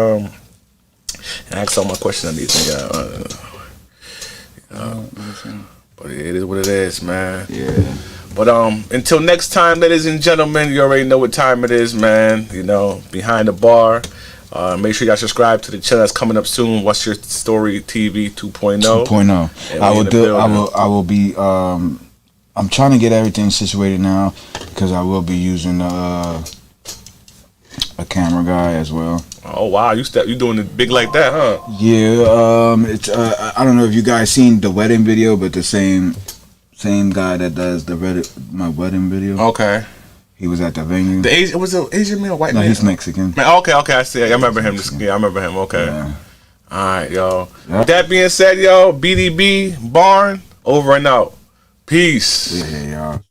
ask all my questions I need to but it is what it is, man. Yeah. But until next time, ladies and gentlemen, you already know what time it is, man. You know, behind the bar. Make sure y'all subscribe to the channel that's coming up soon. What's Your Story TV 2.0? 2.0. I will be I'm trying to get everything situated now because I will be using a camera guy as well. Oh wow, you doing it big like that, huh? Yeah, it's I don't know if you guys seen the wedding video, but the same guy that does my wedding video. Okay. He was at the venue. Was it Asian man or white man? man? No, he's Mexican. Man, okay, I see. I remember him. I remember him. Okay. Yeah. All right, yo. Yeah. With that being said, yo, BDB Barn over and out. Peace. Yeah, y'all.